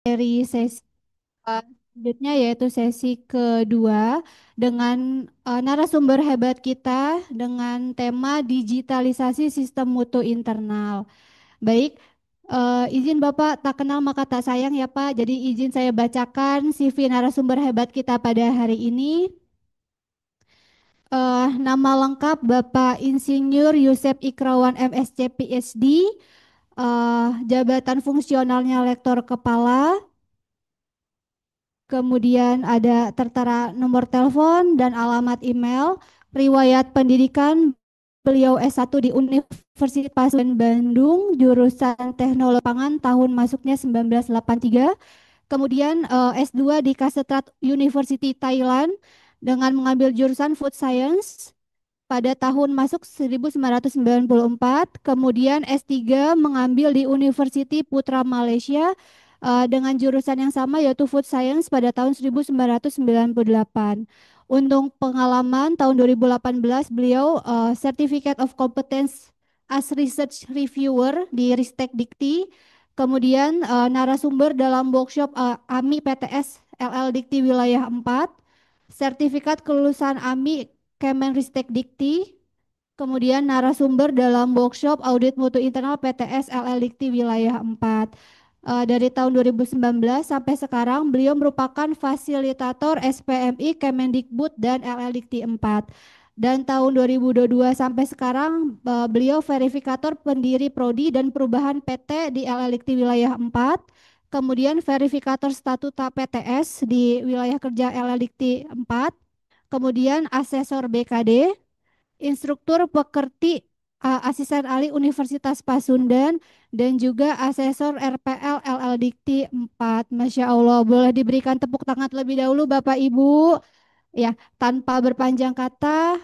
Dari sesi selanjutnya yaitu sesi kedua dengan narasumber hebat kita dengan tema digitalisasi sistem mutu internal. Baik, izin Bapak tak kenal maka tak sayang ya Pak. Jadi izin saya bacakan CV narasumber hebat kita pada hari ini. Nama lengkap Bapak Insinyur Yusef Ikrawan MSc PhD, jabatan fungsionalnya Lektor Kepala. Kemudian ada tertera nomor telepon dan alamat email, riwayat pendidikan beliau S1 di Universitas Pasundan Bandung, jurusan Teknologi Pangan, tahun masuknya 1983. Kemudian S2 di Kasetrat University Thailand dengan mengambil jurusan Food Science pada tahun masuk 1994, kemudian S3 mengambil di University Putra Malaysia dengan jurusan yang sama yaitu Food Science pada tahun 1998. Untuk pengalaman tahun 2018 beliau Certificate of Competence as Research Reviewer di Ristek Dikti, kemudian narasumber dalam workshop AMI PTS LL Dikti Wilayah 4, sertifikat kelulusan AMI Kemenristek Dikti, kemudian narasumber dalam workshop audit mutu internal PTS LL Dikti Wilayah 4. Dari tahun 2019 sampai sekarang beliau merupakan fasilitator SPMI Kemendikbud dan LL Dikti 4. Dan tahun 2022 sampai sekarang beliau verifikator pendiri Prodi dan perubahan PT di LL Dikti Wilayah 4. Kemudian verifikator statuta PTS di wilayah kerja LL Dikti 4. Kemudian asesor BKD, instruktur pekerti asisten ahli Universitas Pasundan, dan juga asesor RPL LL Dikti 4. Masya Allah, boleh diberikan tepuk tangan terlebih dahulu Bapak Ibu. Ya, tanpa berpanjang kata,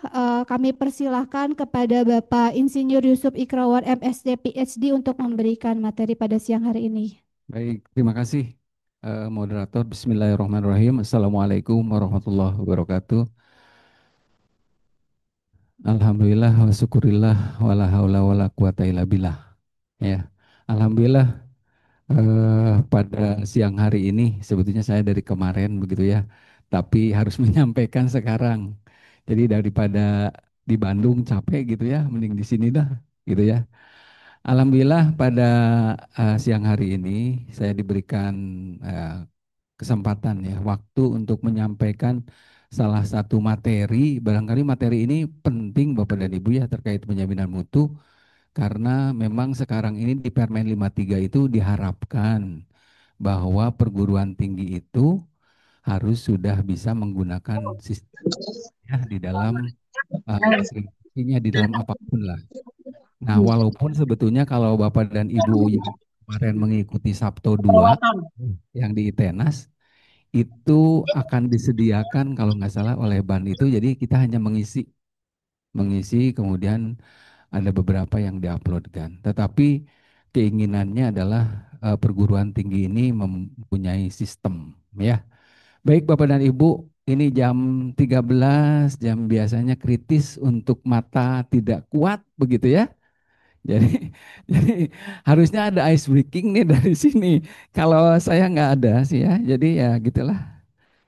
kami persilahkan kepada Bapak Insinyur Yusuf Ikrawan MSc PhD untuk memberikan materi pada siang hari ini. Baik, terima kasih moderator. Bismillahirrahmanirrahim. Assalamualaikum warahmatullahi wabarakatuh. Alhamdulillah wa syukurillah wala haula wala quwata illa billah. Ya. Alhamdulillah pada siang hari ini sebetulnya saya dari kemarin begitu ya. Tapi harus menyampaikan sekarang. Jadi daripada di Bandung capek gitu ya, mending di sini dah gitu ya. Alhamdulillah pada siang hari ini saya diberikan eh, kesempatan ya, waktu untuk menyampaikan salah satu materi. Barangkali materi ini penting Bapak dan Ibu ya terkait penjaminan mutu karena memang sekarang ini di Permen 53 itu diharapkan bahwa perguruan tinggi itu harus sudah bisa menggunakan sistem ya di dalam akreditasinya di dalam apapun lah. Nah, walaupun sebetulnya kalau Bapak dan Ibu yang kemarin mengikuti Sabto 2 yang di ITENAS itu akan disediakan kalau nggak salah oleh BAN itu, jadi kita hanya mengisi kemudian ada beberapa yang diuploadkan. Tetapi keinginannya adalah perguruan tinggi ini mempunyai sistem ya. Baik Bapak dan Ibu, ini jam 13, jam biasanya kritis untuk mata tidak kuat begitu ya. Jadi, jadi harusnya ada ice breaking nih dari sini. Kalau saya nggak ada sih ya, jadi ya gitulah.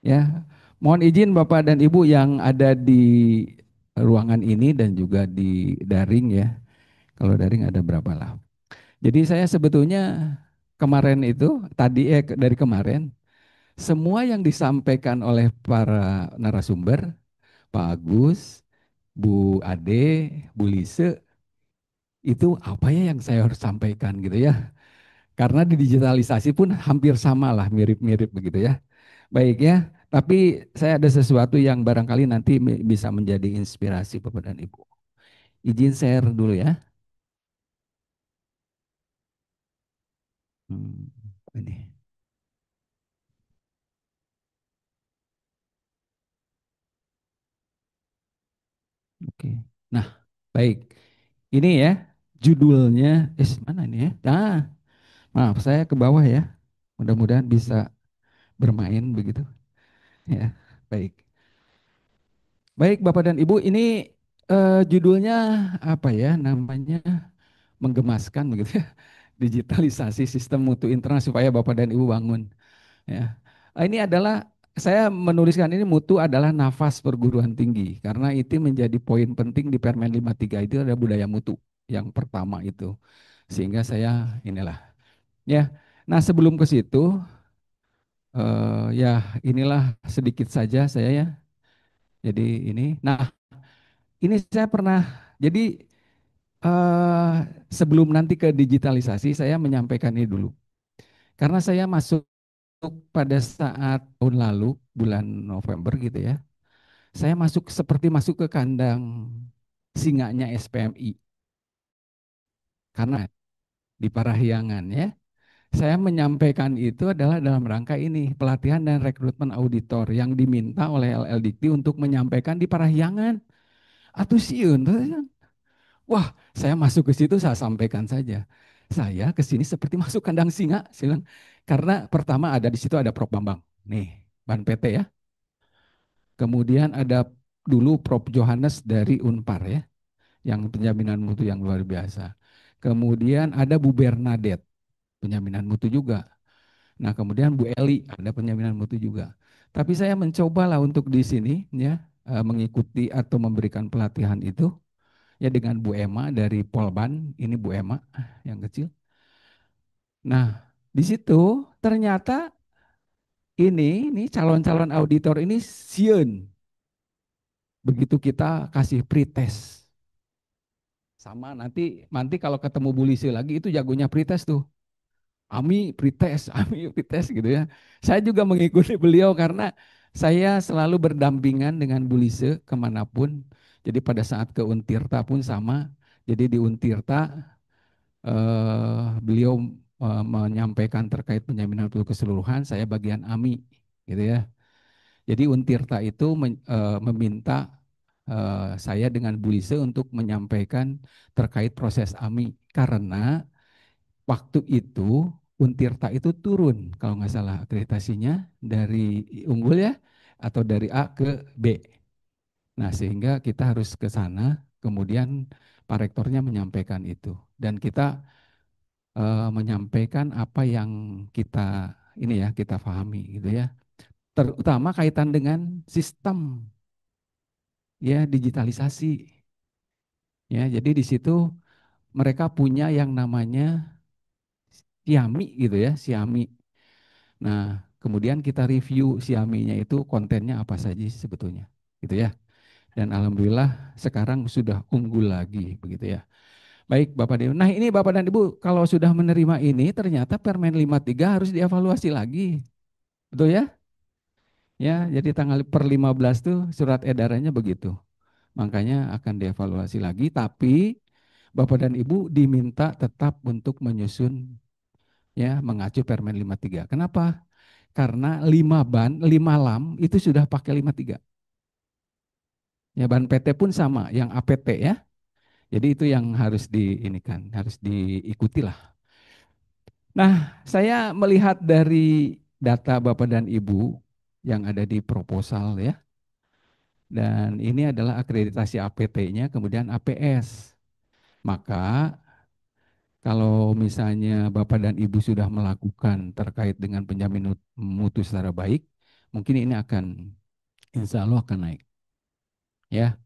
Ya, mohon izin Bapak dan Ibu yang ada di ruangan ini dan juga di daring ya. Kalau daring ada berapa lah. Jadi saya sebetulnya kemarin itu dari kemarin semua yang disampaikan oleh para narasumber, Pak Agus, Bu Ade, Bu Lise, itu apa ya yang saya harus sampaikan gitu ya. Karena di digitalisasi pun hampir sama lah, mirip-mirip begitu ya. Baik ya, tapi saya ada sesuatu yang barangkali nanti bisa menjadi inspirasi Bapak dan Ibu. Izin share dulu ya. Hmm, ini, oke. Nah, baik. Ini ya, judulnya, mana ini ya? Ah, maaf, saya ke bawah ya. Mudah-mudahan bisa bermain begitu. Ya, baik. Baik, Bapak dan Ibu, ini judulnya apa ya? Namanya menggemaskan begitu ya. digitalisasi sistem mutu internal supaya Bapak dan Ibu bangun. Ya. Ini adalah saya menuliskan ini mutu adalah nafas perguruan tinggi karena itu menjadi poin penting di Permen 53 itu ada budaya mutu yang pertama itu. Sehingga saya inilah ya. Nah, sebelum ke situ ya inilah sedikit saja saya ya. Jadi ini. Nah, ini saya pernah jadi eh, sebelum nanti ke digitalisasi saya menyampaikan ini dulu. Karena saya masuk pada saat tahun lalu bulan November gitu ya. Saya masuk seperti masuk ke kandang singanya SPMI karena di Parahyangan ya. Saya menyampaikan itu adalah dalam rangka ini pelatihan dan rekrutmen auditor yang diminta oleh LL Dikti untuk menyampaikan di Parahyangan. Atuh sieun. Wah, saya masuk ke situ saya sampaikan saja. Saya ke sini seperti masuk kandang singa, saya bilang. Karena pertama ada di situ ada Prof Bambang. Nih, Ban PT ya. Kemudian ada dulu Prof Johannes dari Unpar ya, yang penjaminan mutu yang luar biasa. Kemudian ada Bu Bernadette, penjaminan mutu juga. Nah, kemudian Bu Eli, ada penjaminan mutu juga. Tapi saya mencobalah untuk di sini ya, mengikuti atau memberikan pelatihan itu ya dengan Bu Emma dari Polban, ini Bu Emma yang kecil. Nah, di situ ternyata ini calon-calon auditor ini sieun begitu kita kasih pretest. Sama nanti kalau ketemu Bulise lagi itu jagonya pretest tuh. Ami pretest, Ami pretest gitu ya. Saya juga mengikuti beliau karena saya selalu berdampingan dengan Bulise kemanapun. Jadi pada saat ke Untirta pun sama. Jadi di Untirta beliau menyampaikan terkait penjaminan mutu keseluruhan, saya bagian AMI gitu ya. Jadi Untirta itu meminta saya dengan Bu Lise untuk menyampaikan terkait proses AMI karena waktu itu Untirta itu turun kalau nggak salah akreditasinya dari unggul ya atau dari A ke B. Nah, sehingga kita harus ke sana, kemudian Pak Rektornya menyampaikan itu dan kita menyampaikan apa yang kita ini ya kita pahami gitu ya. Terutama kaitan dengan sistem ya digitalisasi. Ya, jadi di situ mereka punya yang namanya Siami gitu ya, Siami. Nah, kemudian kita review Siaminya itu kontennya apa saja sih sebetulnya, gitu ya. Dan alhamdulillah sekarang sudah unggul lagi begitu ya. Baik Bapak dan Ibu. Nah, ini Bapak dan Ibu kalau sudah menerima ini ternyata Permen 53 harus dievaluasi lagi. Betul ya? Ya, jadi tanggal per 15 tuh surat edarannya begitu. Makanya akan dievaluasi lagi, tapi Bapak dan Ibu diminta tetap untuk menyusun ya mengacu Permen 53. Kenapa? Karena 5 ban, 5 lam itu sudah pakai 53. Ya ban PT pun sama, yang APT ya. Jadi itu yang harus diinikan, harus diikuti lah. Nah, saya melihat dari data Bapak dan Ibu yang ada di proposal ya. Dan ini adalah akreditasi APT-nya, kemudian APS. Maka kalau misalnya Bapak dan Ibu sudah melakukan terkait dengan penjamin mutu secara baik, mungkin ini akan insya Allah akan naik. Ya,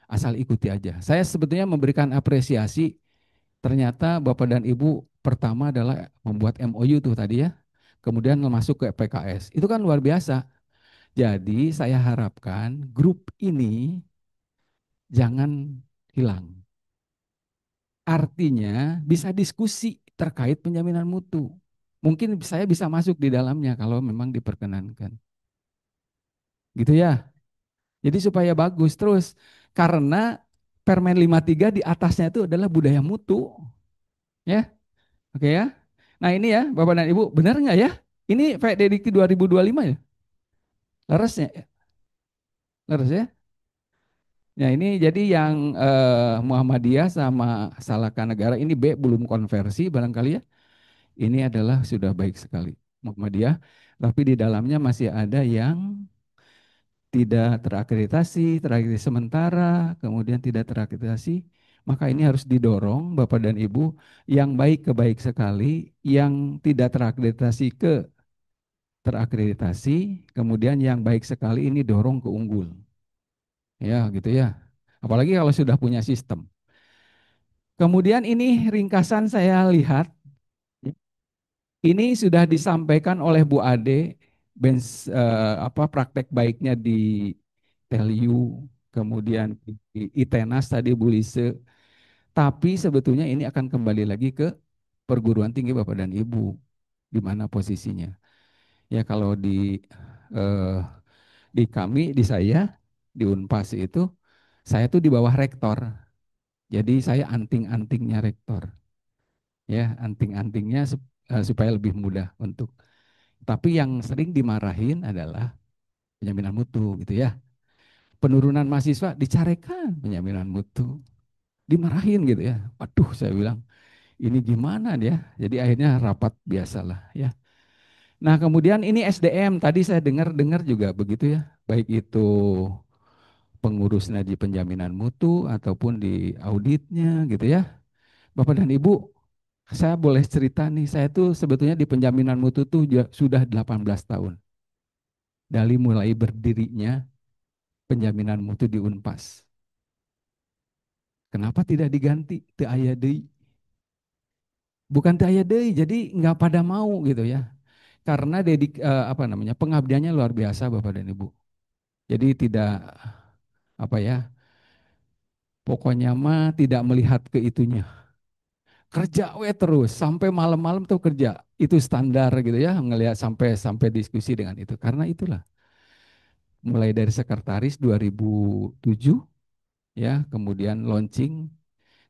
asal ikuti aja. Saya sebetulnya memberikan apresiasi, ternyata Bapak dan Ibu pertama adalah membuat MOU tuh tadi ya, kemudian masuk ke PKS. Itu kan luar biasa. Jadi saya harapkan grup ini jangan hilang. Artinya bisa diskusi terkait penjaminan mutu. Mungkin saya bisa masuk di dalamnya kalau memang diperkenankan. Gitu ya. Jadi supaya bagus terus karena Permen 53 di atasnya itu adalah budaya mutu. Ya. Oke ya. Nah, ini ya Bapak dan Ibu, benar nggak ya? Ini PDDikti 2025 ya? Leres ya? Leres ya? Ya ini jadi yang Muhammadiyah sama Salaka Negara ini B belum konversi barangkali ya. Ini adalah sudah baik sekali Muhammadiyah, tapi di dalamnya masih ada yang tidak terakreditasi, terakreditasi sementara, kemudian tidak terakreditasi. Maka ini harus didorong Bapak dan Ibu yang baik ke baik sekali, yang tidak terakreditasi ke terakreditasi, kemudian yang baik sekali ini dorong ke unggul. Ya, gitu ya. Apalagi kalau sudah punya sistem. Kemudian ini ringkasan saya lihat, ini sudah disampaikan oleh Bu Ade, apa praktek baiknya di Teliu, kemudian di ITENAS tadi Bu Lise. Tapi sebetulnya ini akan kembali lagi ke perguruan tinggi Bapak dan Ibu, di mana posisinya. Ya kalau eh, di kami, di saya, di Unpas itu, saya tuh di bawah rektor. Jadi saya anting-antingnya rektor. Ya, anting-antingnya supaya lebih mudah untuk. Tapi yang sering dimarahin adalah penjaminan mutu gitu ya. Penurunan mahasiswa dicarekan penjaminan mutu. Dimarahin gitu ya. Waduh, saya bilang ini gimana dia? Jadi akhirnya rapat biasalah ya. Nah, kemudian ini SDM tadi saya dengar-dengar juga begitu ya. Baik itu pengurusnya di penjaminan mutu ataupun di auditnya gitu ya. Bapak dan Ibu, saya boleh cerita nih, saya tuh sebetulnya di penjaminan mutu tuh sudah 18 tahun. Dari mulai berdirinya penjaminan mutu di Unpas. Kenapa tidak diganti? Teu aya deui. Bukan teu aya deui, jadi nggak pada mau gitu ya. Karena apa namanya, pengabdiannya luar biasa Bapak dan Ibu. Jadi tidak apa ya, pokoknya mah tidak melihat ke itunya. Kerja we terus sampai malam-malam tuh kerja. Itu standar gitu ya, ngelihat sampai sampai diskusi dengan itu. Karena itulah mulai dari sekretaris 2007 ya, kemudian launching,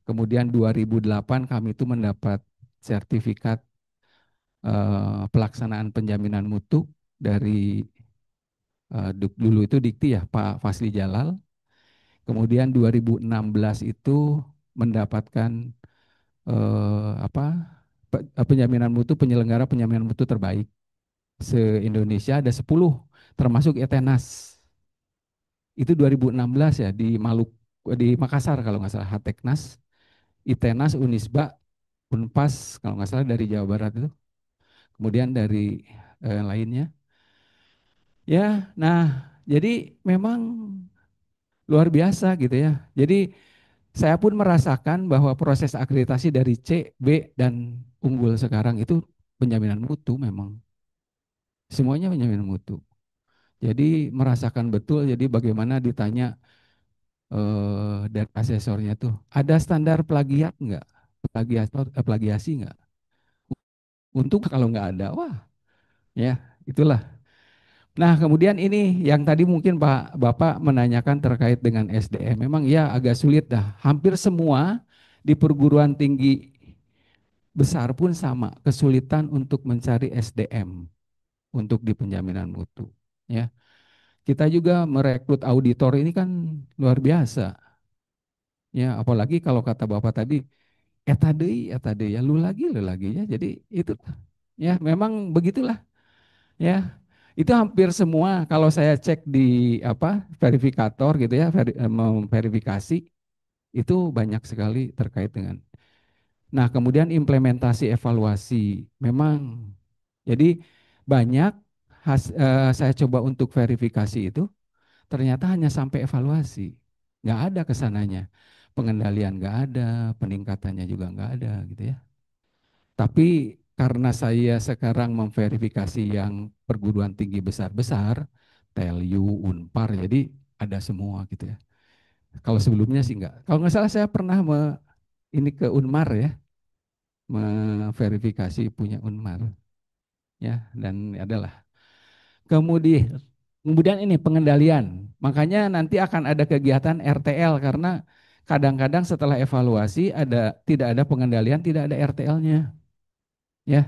kemudian 2008 kami itu mendapat sertifikat pelaksanaan penjaminan mutu dari dulu itu Dikti ya Pak Fasli Jalal. Kemudian 2016 itu mendapatkan apa penjaminan mutu, penyelenggara penjaminan mutu terbaik se-Indonesia ada 10 termasuk Etenas. Itu 2016 ya di di Makassar kalau nggak salah, Hateknas, Itenas, Unisba, Unpas kalau nggak salah dari Jawa Barat itu. Kemudian dari lainnya. Ya, nah jadi memang luar biasa gitu ya. Jadi saya pun merasakan bahwa proses akreditasi dari C, B, dan unggul sekarang itu penjaminan mutu memang. Semuanya penjaminan mutu. Jadi merasakan betul, jadi bagaimana ditanya dari asesornya tuh, ada standar plagiat nggak? Plagiasi nggak? Untuk kalau nggak ada, wah ya itulah. Nah kemudian ini yang tadi mungkin Pak Bapak menanyakan terkait dengan SDM. Memang ya agak sulit dah. Hampir semua di perguruan tinggi besar pun sama, kesulitan untuk mencari SDM untuk di penjaminan mutu. Ya, kita juga merekrut auditor ini kan luar biasa. Ya, apalagi kalau kata Bapak tadi, eta deui ya, lu lagi ya. Jadi itu ya memang begitulah ya. Itu hampir semua kalau saya cek di apa verifikator gitu ya, memverifikasi itu banyak sekali terkait dengan. Nah, kemudian implementasi evaluasi. Memang jadi banyak saya coba untuk verifikasi itu ternyata hanya sampai evaluasi. Nggak ada kesananya. Pengendalian nggak ada, peningkatannya juga nggak ada gitu ya. Tapi karena saya sekarang memverifikasi yang perguruan tinggi besar-besar, TELU, Unpar, jadi ada semua gitu ya. Kalau sebelumnya sih enggak. Kalau nggak salah saya pernah ini ke Unmar ya, memverifikasi punya Unmar ya, dan adalah. Kemudian ini pengendalian. Makanya nanti akan ada kegiatan RTL karena kadang-kadang setelah evaluasi tidak ada pengendalian, tidak ada RTL-nya. Ya,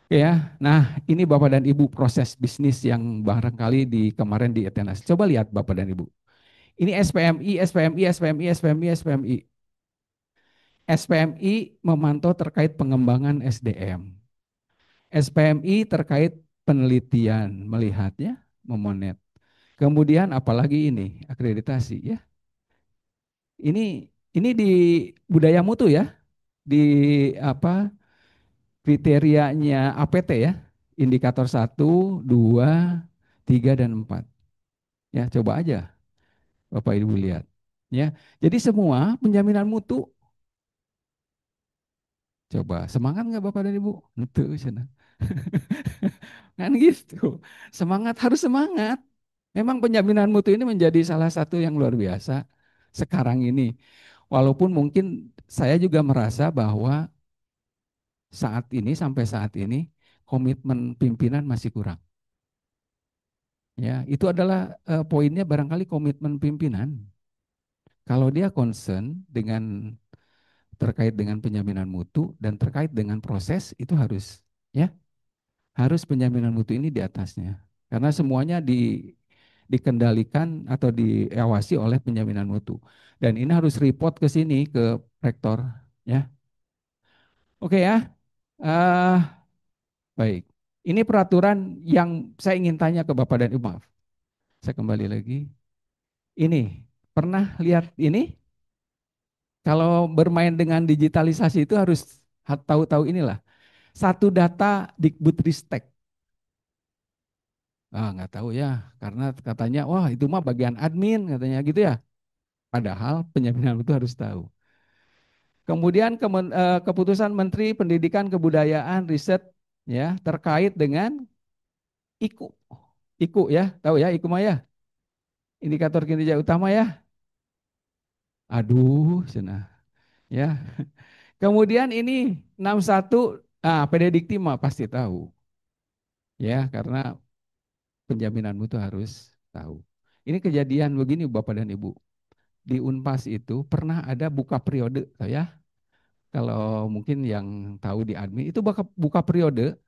ya. Nah, ini Bapak dan Ibu proses bisnis yang barangkali di kemarin di Etenas. Coba lihat Bapak dan Ibu. Ini SPMI, SPMI, SPMI, SPMI, SPMI. SPMI memantau terkait pengembangan SDM. SPMI terkait penelitian, melihatnya, memonet. Kemudian apalagi ini akreditasi ya. Ini Ini di budaya mutu ya, di apa kriterianya APT ya, indikator satu, 2, 3 dan 4. Ya, coba aja Bapak Ibu lihat. Ya, jadi semua penjaminan mutu, coba semangat nggak Bapak dan Ibu? Itu sana. Kan gitu. Semangat harus semangat. Memang penjaminan mutu ini menjadi salah satu yang luar biasa sekarang ini. Walaupun mungkin saya juga merasa bahwa saat ini sampai saat ini komitmen pimpinan masih kurang. Ya, itu adalah poinnya barangkali komitmen pimpinan. Kalau dia concern dengan terkait dengan penjaminan mutu dan terkait dengan proses itu harus ya, harus penjaminan mutu ini di atasnya. Karena semuanya dikendalikan atau diawasi oleh penjaminan mutu. Dan ini harus report ke sini ke rektor ya. Oke ya. Uh, baik. Ini peraturan yang saya ingin tanya ke Bapak dan Ibu. Maaf. Saya kembali lagi. Ini pernah lihat ini? Kalau bermain dengan digitalisasi itu harus tahu-tahu inilah. Satu data Dikbudristek. Ah, nggak tahu ya, karena katanya, wah itu mah bagian admin katanya gitu ya. Padahal penjaminan itu harus tahu. Kemudian keputusan Menteri Pendidikan Kebudayaan Riset ya terkait dengan IKU. IKU ya, tahu ya IKU mah ya, indikator kinerja utama ya. Aduh, senah ya. Kemudian ini 61 PD Dikti mah pasti tahu ya karena penjaminan mutu harus tahu. Ini kejadian begini Bapak dan Ibu. Di Unpas itu pernah ada buka periode, ya. Kalau mungkin yang tahu di admin itu buka periode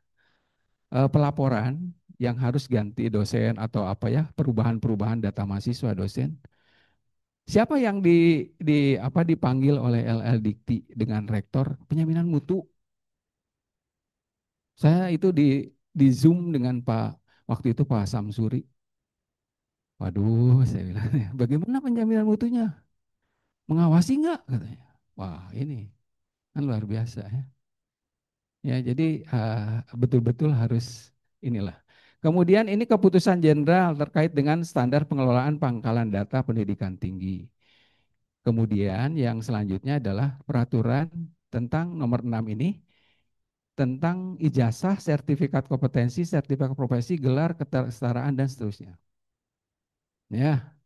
pelaporan yang harus ganti dosen atau apa ya, perubahan-perubahan data mahasiswa dosen. Siapa yang dipanggil oleh LL Dikti dengan rektor penjaminan mutu? Saya itu di Zoom dengan waktu itu Pak Samsuri. Waduh, saya bilang, bagaimana penjaminan mutunya? Mengawasi enggak? Katanya. Wah, ini kan luar biasa ya. Ya, jadi betul-betul harus inilah. Kemudian ini keputusan jenderal terkait dengan standar pengelolaan pangkalan data pendidikan tinggi. Kemudian yang selanjutnya adalah peraturan tentang nomor 6 ini tentang ijazah, sertifikat kompetensi, sertifikat profesi, gelar, kesetaraan dan seterusnya. Ya,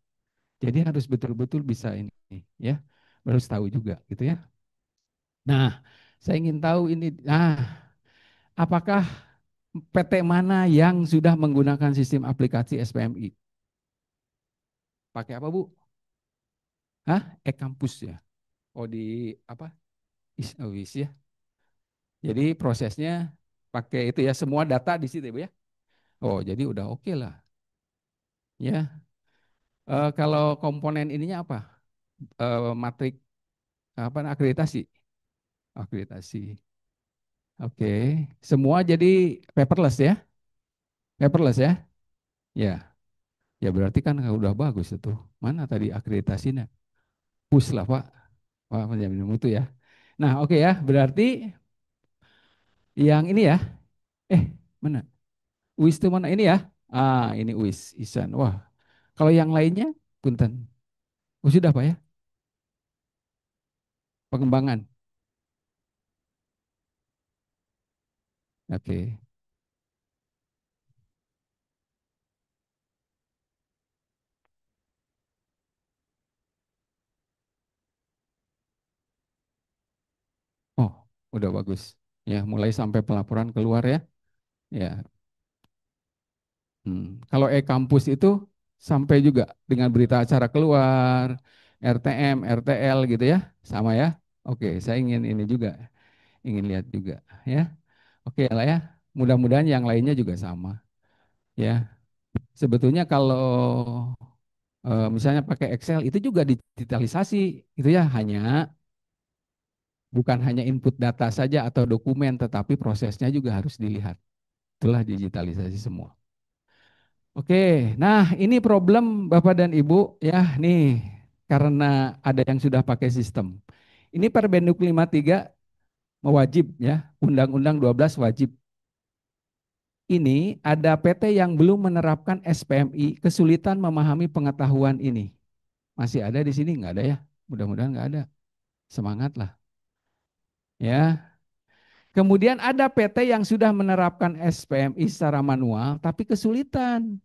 jadi harus betul-betul bisa ini ya. Harus tahu juga gitu ya. Nah, saya ingin tahu ini apakah PT mana yang sudah menggunakan sistem aplikasi SPMI? Pakai apa, Bu? Hah? E-kampus ya. Oh, di apa? Wis ya. Jadi prosesnya pakai itu ya, semua data di situ ya, Bu ya. Oh, jadi udah oke lah. Ya. Kalau komponen ininya apa? Matrik apa akreditasi? Akreditasi. Oke. Semua jadi paperless ya? Paperless ya? Ya. Ya berarti kan udah bagus itu. Mana tadi akreditasinya? Push lah, Pak. Wah, penjamin mutu ya. Nah, oke ya, berarti yang ini ya. Mana? UIS itu mana ini ya? Ini UIS Isan. Wah, kalau yang lainnya, punten. Oh, sudah Pak ya? Pengembangan. Oke. Oh, udah bagus. Ya, mulai sampai pelaporan keluar ya. Ya. Kalau e-kampus itu sampai juga dengan berita acara keluar, RTM, RTL gitu ya, sama ya. Oke, saya ingin ini juga, ingin lihat juga ya. Oke lah ya. Mudah-mudahan yang lainnya juga sama ya. Sebetulnya kalau misalnya pakai Excel itu juga digitalisasi itu ya, hanya bukan hanya input data saja atau dokumen tetapi prosesnya juga harus dilihat. Itulah digitalisasi semua. Oke, nah ini problem Bapak dan Ibu ya nih. karena ada yang sudah pakai sistem. Ini Perbenduk 53 mewajib ya, Undang-Undang 12 wajib. Ini ada PT yang belum menerapkan SPMI, kesulitan memahami pengetahuan ini. Masih ada di sini? Nggak ada ya? Mudah-mudahan nggak ada. Semangatlah. Ya. Kemudian ada PT yang sudah menerapkan SPMI secara manual, tapi kesulitan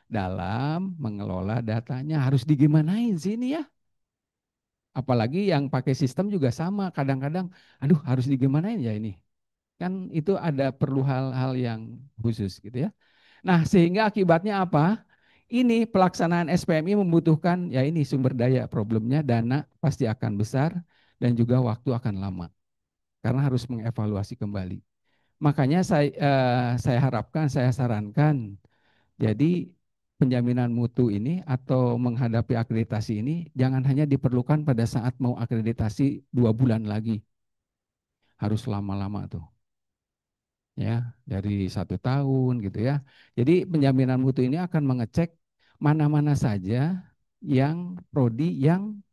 dalam mengelola datanya. Harus digimanain sih ini ya? Apalagi yang pakai sistem juga sama. Kadang-kadang, aduh harus digimanain ya ini. Kan itu ada perlu hal-hal yang khusus gitu ya. Nah, sehingga akibatnya apa? Ini pelaksanaan SPMI membutuhkan ya ini sumber daya, problemnya dana pasti akan besar dan juga waktu akan lama karena harus mengevaluasi kembali. Makanya saya harapkan, saya sarankan jadi penjaminan mutu ini atau menghadapi akreditasi ini jangan hanya diperlukan pada saat mau akreditasi 2 bulan lagi, harus lama-lama tuh. Ya, dari 1 tahun gitu ya. Jadi penjaminan mutu ini akan mengecek mana-mana saja yang prodi yang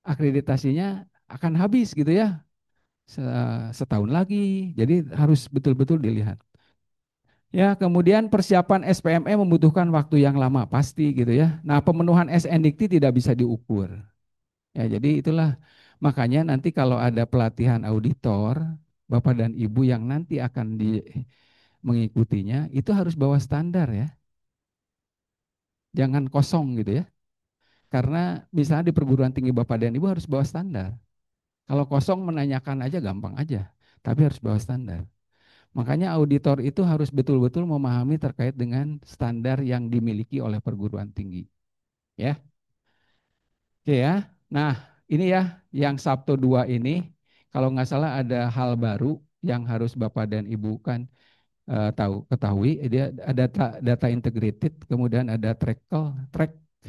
akreditasinya akan habis gitu ya, setahun lagi. Jadi harus betul-betul dilihat. Ya, kemudian persiapan SPME membutuhkan waktu yang lama pasti gitu ya. Nah, pemenuhan SNDikti tidak bisa diukur. Ya, jadi itulah makanya nanti kalau ada pelatihan auditor, Bapak dan Ibu yang nanti akan mengikutinya itu harus bawa standar ya. Jangan kosong gitu ya. Karena misalnya di perguruan tinggi Bapak dan Ibu harus bawa standar. Kalau kosong menanyakan aja gampang aja, tapi harus bawa standar. Makanya auditor itu harus betul-betul memahami terkait dengan standar yang dimiliki oleh perguruan tinggi. Ya, oke ya. Nah, ini ya yang Sabtu 2 ini, kalau nggak salah ada hal baru yang harus Bapak dan Ibu kan ketahui. Dia ada data integrated, kemudian ada track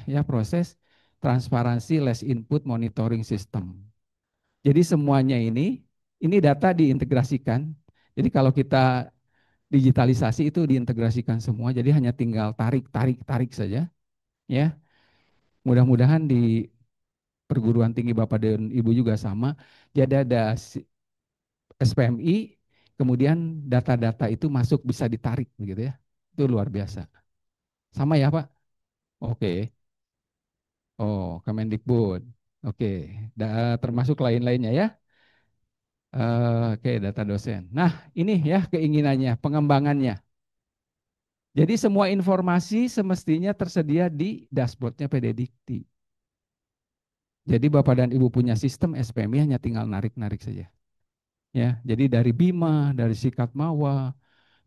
ya proses transparansi less input monitoring system. Jadi semuanya ini data diintegrasikan. Jadi kalau kita digitalisasi itu diintegrasikan semua, jadi hanya tinggal tarik saja. Ya, mudah-mudahan di perguruan tinggi Bapak dan Ibu juga sama. Jadi ada SPMI, kemudian data-data itu masuk bisa ditarik begitu ya. Itu luar biasa. Sama ya Pak? Oke. Oh, Kemendikbud. Oke. Termasuk lain-lainnya ya. Oke, data dosen. Nah, ini ya keinginannya, pengembangannya. Jadi semua informasi semestinya tersedia di dashboardnya PD Dikti. Jadi Bapak dan Ibu punya sistem SPMI hanya tinggal narik-narik saja. Ya, jadi dari Bima, dari Sikat Mawa,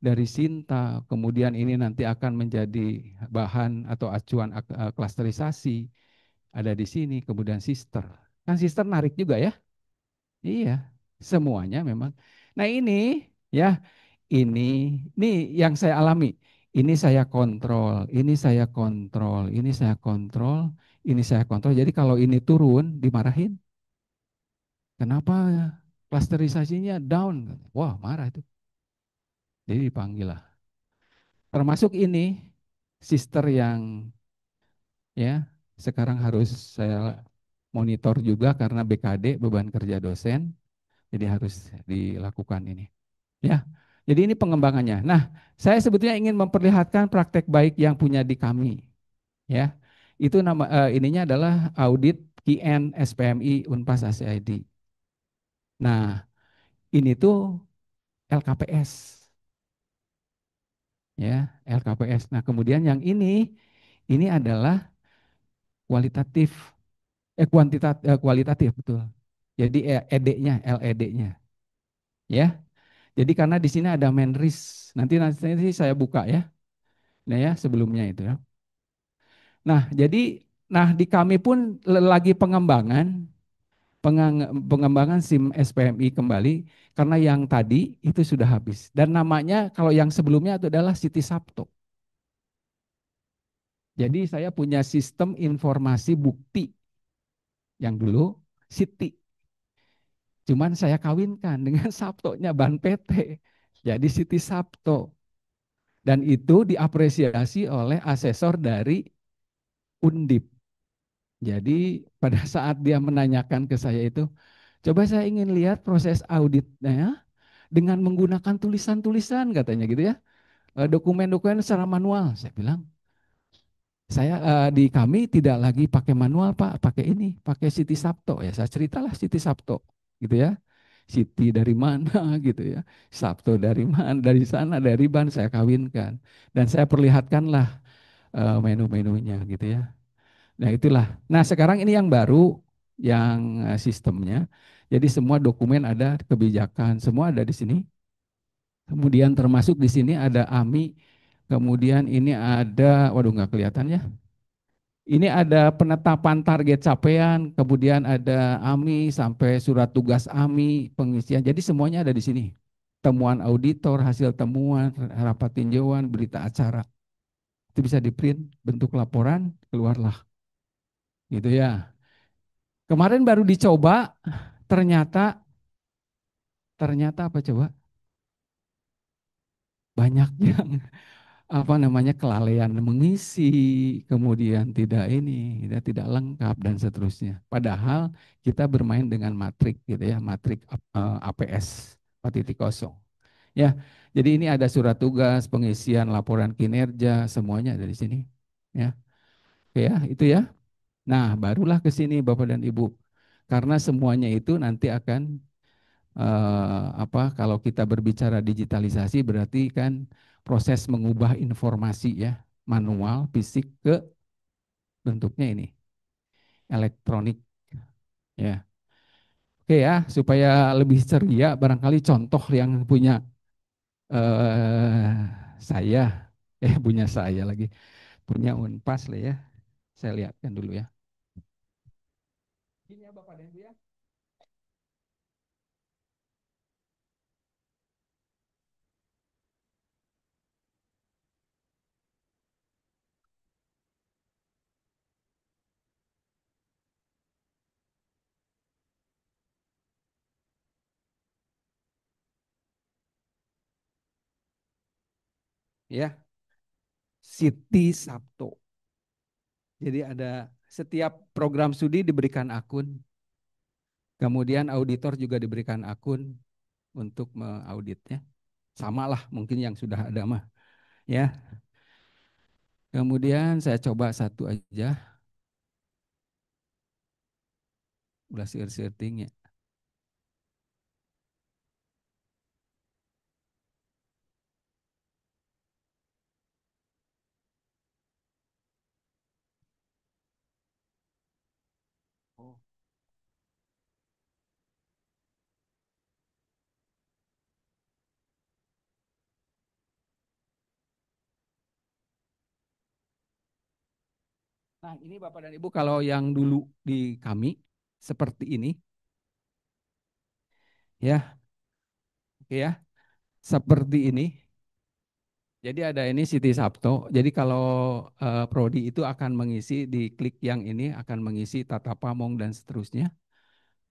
dari Sinta, kemudian ini nanti akan menjadi bahan atau acuan klasterisasi, ada di sini, kemudian sister. Kan sister narik juga ya? Iya, semuanya memang. Nah ini ya, ini yang saya alami. Ini saya kontrol, ini saya kontrol, ini saya kontrol, ini saya kontrol. Jadi kalau ini turun, dimarahin. Kenapa klasterisasinya down? Wah marah itu. Jadi dipanggil lah. Termasuk ini, sister yang ya sekarang harus saya monitor juga karena BKD beban kerja dosen, jadi harus dilakukan ini. Ya, jadi ini pengembangannya. Nah, saya sebetulnya ingin memperlihatkan praktek baik yang punya di kami. Ya, itu ininya adalah audit KN SPMI Unpas ACID. Nah, ini tuh LKPS, ya LKPS. Nah, kemudian yang ini adalah kualitatif, kualitatif betul. Jadi ED-nya, LED-nya, ya. Jadi karena di sini ada Menris, nanti saya buka ya. Nah ya sebelumnya itu ya. Nah jadi, nah di kami pun lagi pengembangan SIM SPMI kembali karena yang tadi itu sudah habis dan namanya kalau yang sebelumnya itu adalah Siti Sabto. Jadi saya punya sistem informasi bukti yang dulu Siti, cuman saya kawinkan dengan Sabtonya Ban PT. Jadi Siti Sabto. Dan itu diapresiasi oleh asesor dari Undip. Jadi pada saat dia menanyakan ke saya itu, coba saya ingin lihat proses auditnya ya, dengan menggunakan tulisan-tulisan katanya gitu ya. Dokumen-dokumen secara manual. Saya bilang, saya di kami tidak lagi pakai manual Pak, pakai ini, pakai Siti Sabto ya. Saya ceritalah Siti Sabto gitu ya. Siti dari mana gitu ya. Sabto dari mana, dari sana, dari Ban saya kawinkan. Dan saya perlihatkanlah menu-menunya gitu ya. Nah itulah. Nah sekarang ini yang baru, yang sistemnya. Jadi semua dokumen ada, kebijakan, semua ada di sini. Kemudian termasuk di sini ada AMI, kemudian ini ada, waduh nggak kelihatan ya. Ini ada penetapan target capaian, kemudian ada AMI sampai surat tugas AMI, pengisian. Jadi semuanya ada di sini. Temuan auditor, hasil temuan, rapat tinjauan, berita acara. Itu bisa di print, bentuk laporan, keluarlah. Gitu ya. Kemarin baru dicoba, ternyata ternyata apa coba? Banyak yang apa namanya kelalaian mengisi, kemudian tidak ini, tidak lengkap dan seterusnya. Padahal kita bermain dengan matrik gitu ya, matrik APS 4.0. Ya, jadi ini ada surat tugas, pengisian laporan kinerja, semuanya ada di sini. Ya, oke ya, itu ya. Nah, barulah ke sini Bapak dan Ibu. Karena semuanya itu nanti akan apa kalau kita berbicara digitalisasi berarti kan proses mengubah informasi ya manual fisik ke bentuknya ini elektronik ya. Oke ya, supaya lebih ceria barangkali contoh yang punya eh saya punya saya lagi punya Unpas lah ya. Saya lihatkan dulu ya. Ini ya Bapak dan Ibu ya. Ya, Siti Sabto. Jadi ada setiap program studi diberikan akun. Kemudian auditor juga diberikan akun untuk mengauditnya. Sama lah mungkin yang sudah ada mah. Ya. Kemudian saya coba satu aja. Udah setting ya. Oh. Nah ini Bapak dan Ibu kalau yang dulu di kami seperti ini ya, oke ya, seperti ini. Jadi ada ini Siti Sabto. Jadi kalau prodi itu akan mengisi di klik yang ini akan mengisi tata pamong dan seterusnya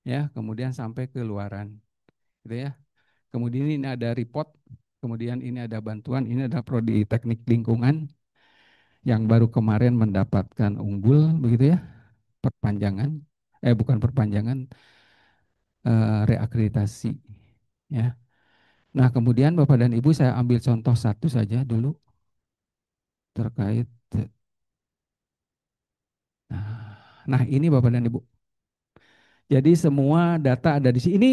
ya, kemudian sampai ke luaran gitu ya. Kemudian ini ada report, kemudian ini ada bantuan, ini ada prodi teknik lingkungan yang baru kemarin mendapatkan unggul begitu ya, perpanjangan, bukan perpanjangan, reakreditasi ya. Nah kemudian Bapak dan Ibu saya ambil contoh satu saja dulu terkait, nah ini Bapak dan Ibu. Jadi semua data ada di sini. Ini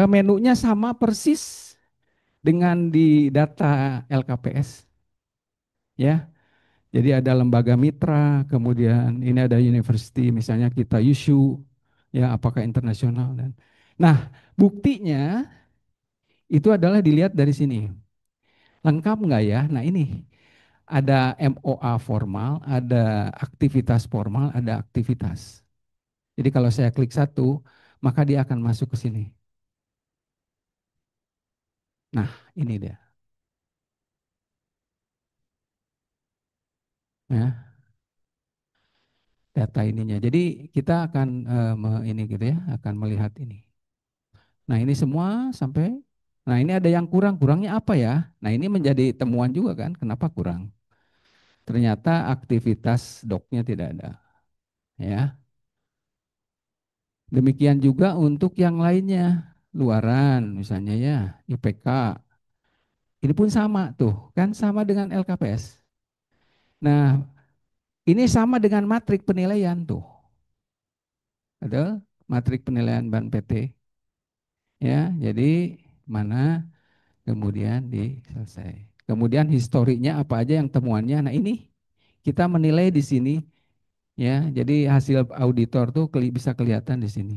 menunya sama persis dengan di data LKPS ya. Jadi ada lembaga mitra, kemudian ini ada university, misalnya kita USU, ya apakah internasional dan. Nah, buktinya itu adalah dilihat dari sini. Lengkap nggak ya? Nah ini ada MOA formal, ada aktivitas formal, ada aktivitas. Jadi kalau saya klik satu, maka dia akan masuk ke sini. Nah ini dia. Ya, data ininya. Jadi kita akan ini gitu ya, akan melihat ini. Nah ini semua sampai, nah ini ada yang kurang, kurangnya apa ya? Nah ini menjadi temuan juga kan, kenapa kurang? Ternyata aktivitas doknya tidak ada, ya. Demikian juga untuk yang lainnya, luaran misalnya ya, IPK. Ini pun sama tuh, kan sama dengan LKPS. Nah, ini sama dengan matrik penilaian tuh. Ada matrik penilaian ban PT ya. Jadi mana kemudian diselesai. Kemudian historinya apa aja yang temuannya. Nah, ini kita menilai di sini ya. Jadi hasil auditor tuh bisa kelihatan di sini.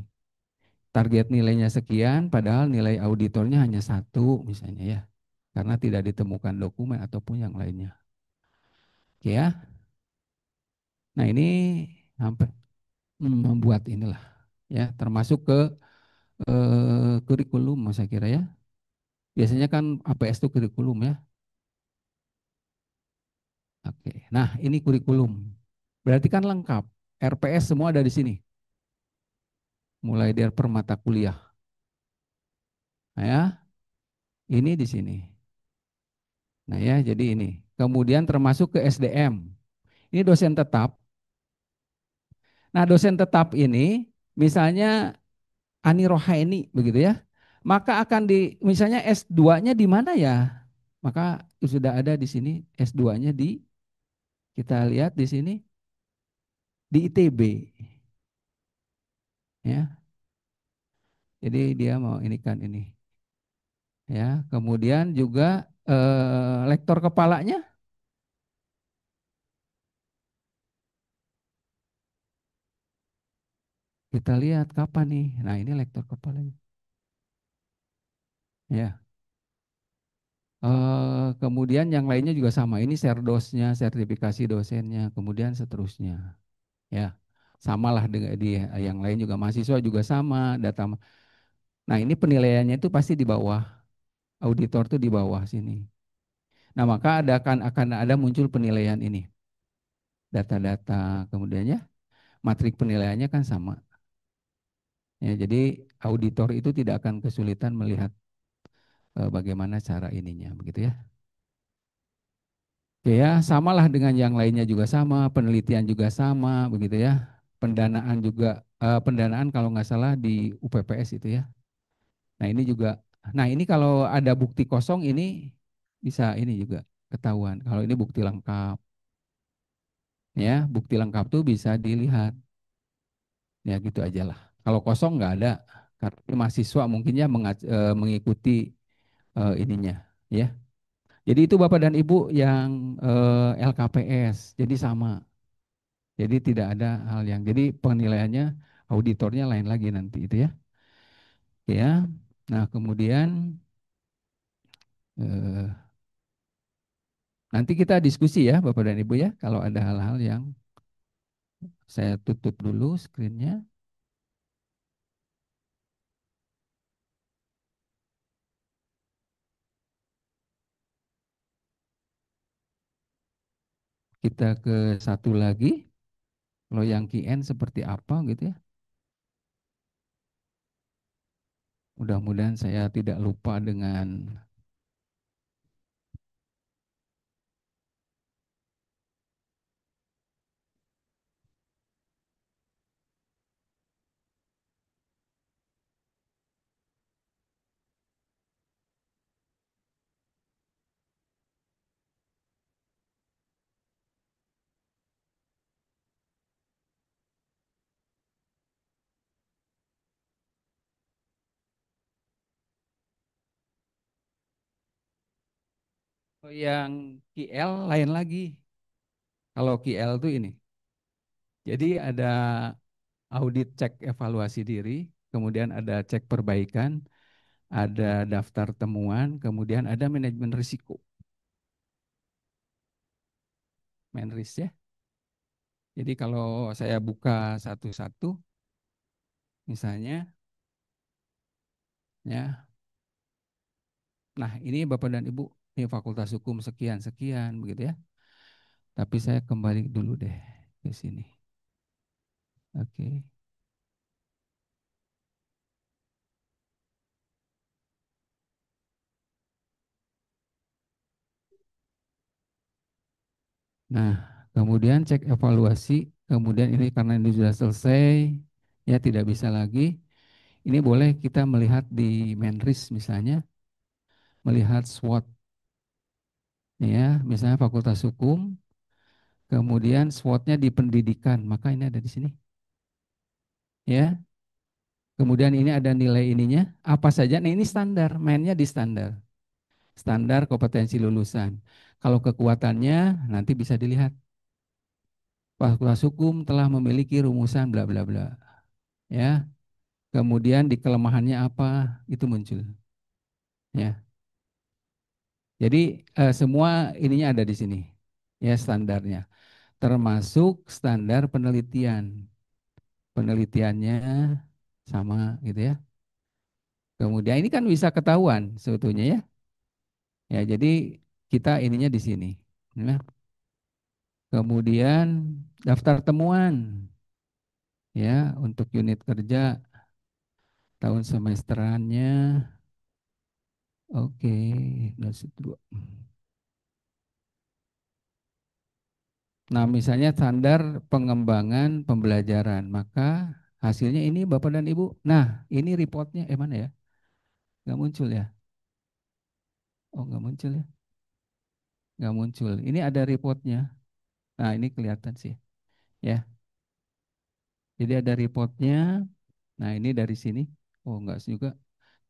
Target nilainya sekian, padahal nilai auditornya hanya satu misalnya ya. Karena tidak ditemukan dokumen ataupun yang lainnya. Oke ya. Nah, ini hampir membuat inilah ya, termasuk ke kurikulum saya kira ya. Biasanya kan APS itu kurikulum ya. Oke. Nah, ini kurikulum. Berarti kan lengkap. RPS semua ada di sini. Mulai dari per mata kuliah. Nah, ya, ini di sini. Nah, ya, jadi ini. Kemudian termasuk ke SDM. Ini dosen tetap. Nah, dosen tetap ini misalnya Ani Rohaini begitu ya. Maka akan misalnya S2-nya di mana ya? Maka sudah ada di sini S2-nya kita lihat di sini di ITB ya. Jadi dia mau ini kan ini ya. Kemudian juga lektor kepalanya kita lihat kapan nih. Nah, ini lektor kepalanya ya. Kemudian yang lainnya juga sama. Ini serdosnya, sertifikasi dosennya, kemudian seterusnya ya. Samalah dengan di yang lain juga mahasiswa juga sama data. Nah, ini penilaiannya itu pasti di bawah. Auditor tuh di bawah sini. Nah, maka akan ada muncul penilaian ini. Data-data kemudiannya matrik penilaiannya kan sama. Ya, jadi auditor itu tidak akan kesulitan melihat bagaimana cara ininya, begitu ya. Oke ya, samalah dengan yang lainnya juga sama, penelitian juga sama, begitu ya. Pendanaan juga, pendanaan kalau nggak salah di UPPS itu ya. Nah ini juga, nah ini kalau ada bukti kosong ini bisa ini juga ketahuan. Kalau ini bukti lengkap, ya bukti lengkap tuh bisa dilihat. Ya gitu aja lah. Kalau kosong nggak ada, karena mahasiswa mungkinnya mengikuti ininya, ya. Jadi itu Bapak dan Ibu yang LKPS, jadi sama. Jadi tidak ada hal yang, jadi penilaiannya auditornya lain lagi nanti itu ya. Ya. Nah kemudian eh, nanti kita diskusi ya Bapak dan Ibu ya. Kalau ada hal-hal yang saya tutup dulu screen-nya. Kita ke satu lagi. Kalau yang QN seperti apa gitu ya. Mudah-mudahan saya tidak lupa dengan yang QL lain lagi. Kalau QL tuh ini. Jadi ada audit cek evaluasi diri, kemudian ada cek perbaikan, ada daftar temuan, kemudian ada manajemen risiko. Menris ya. Jadi kalau saya buka satu-satu, misalnya, ya, nah ini Bapak dan Ibu, ini Fakultas Hukum sekian-sekian, begitu ya. Tapi saya kembali dulu deh ke sini. Oke. Nah, kemudian cek evaluasi, kemudian ini karena ini sudah selesai, Ya, tidak bisa lagi. Ini boleh kita melihat di Menris misalnya, melihat SWOT ya, misalnya Fakultas Hukum, kemudian SWOT-nya di pendidikan, maka ini ada di sini. Ya, kemudian ini ada nilai ininya, apa saja. Nah, ini standar, mainnya di standar. Standar kompetensi lulusan. Kalau kekuatannya nanti bisa dilihat. Fakultas Hukum telah memiliki rumusan bla bla bla. Ya. Kemudian di kelemahannya apa? Itu muncul. Ya. Jadi semua ininya ada di sini. Ya, standarnya. Termasuk standar penelitian. Penelitiannya sama gitu ya. Kemudian ini kan bisa ketahuan sebetulnya ya. Ya, jadi kita ininya di sini. Ya. Kemudian daftar temuan ya untuk unit kerja tahun semesterannya. Oke, 02. Nah, misalnya standar pengembangan pembelajaran, maka hasilnya ini Bapak dan Ibu. Nah, ini reportnya, mana ya? Nggak muncul ya? Oh, nggak muncul ya? Nggak muncul. Ini ada reportnya. Nah, ini kelihatan sih. Ya, jadi ada reportnya. Nah, ini dari sini. Oh, nggak juga,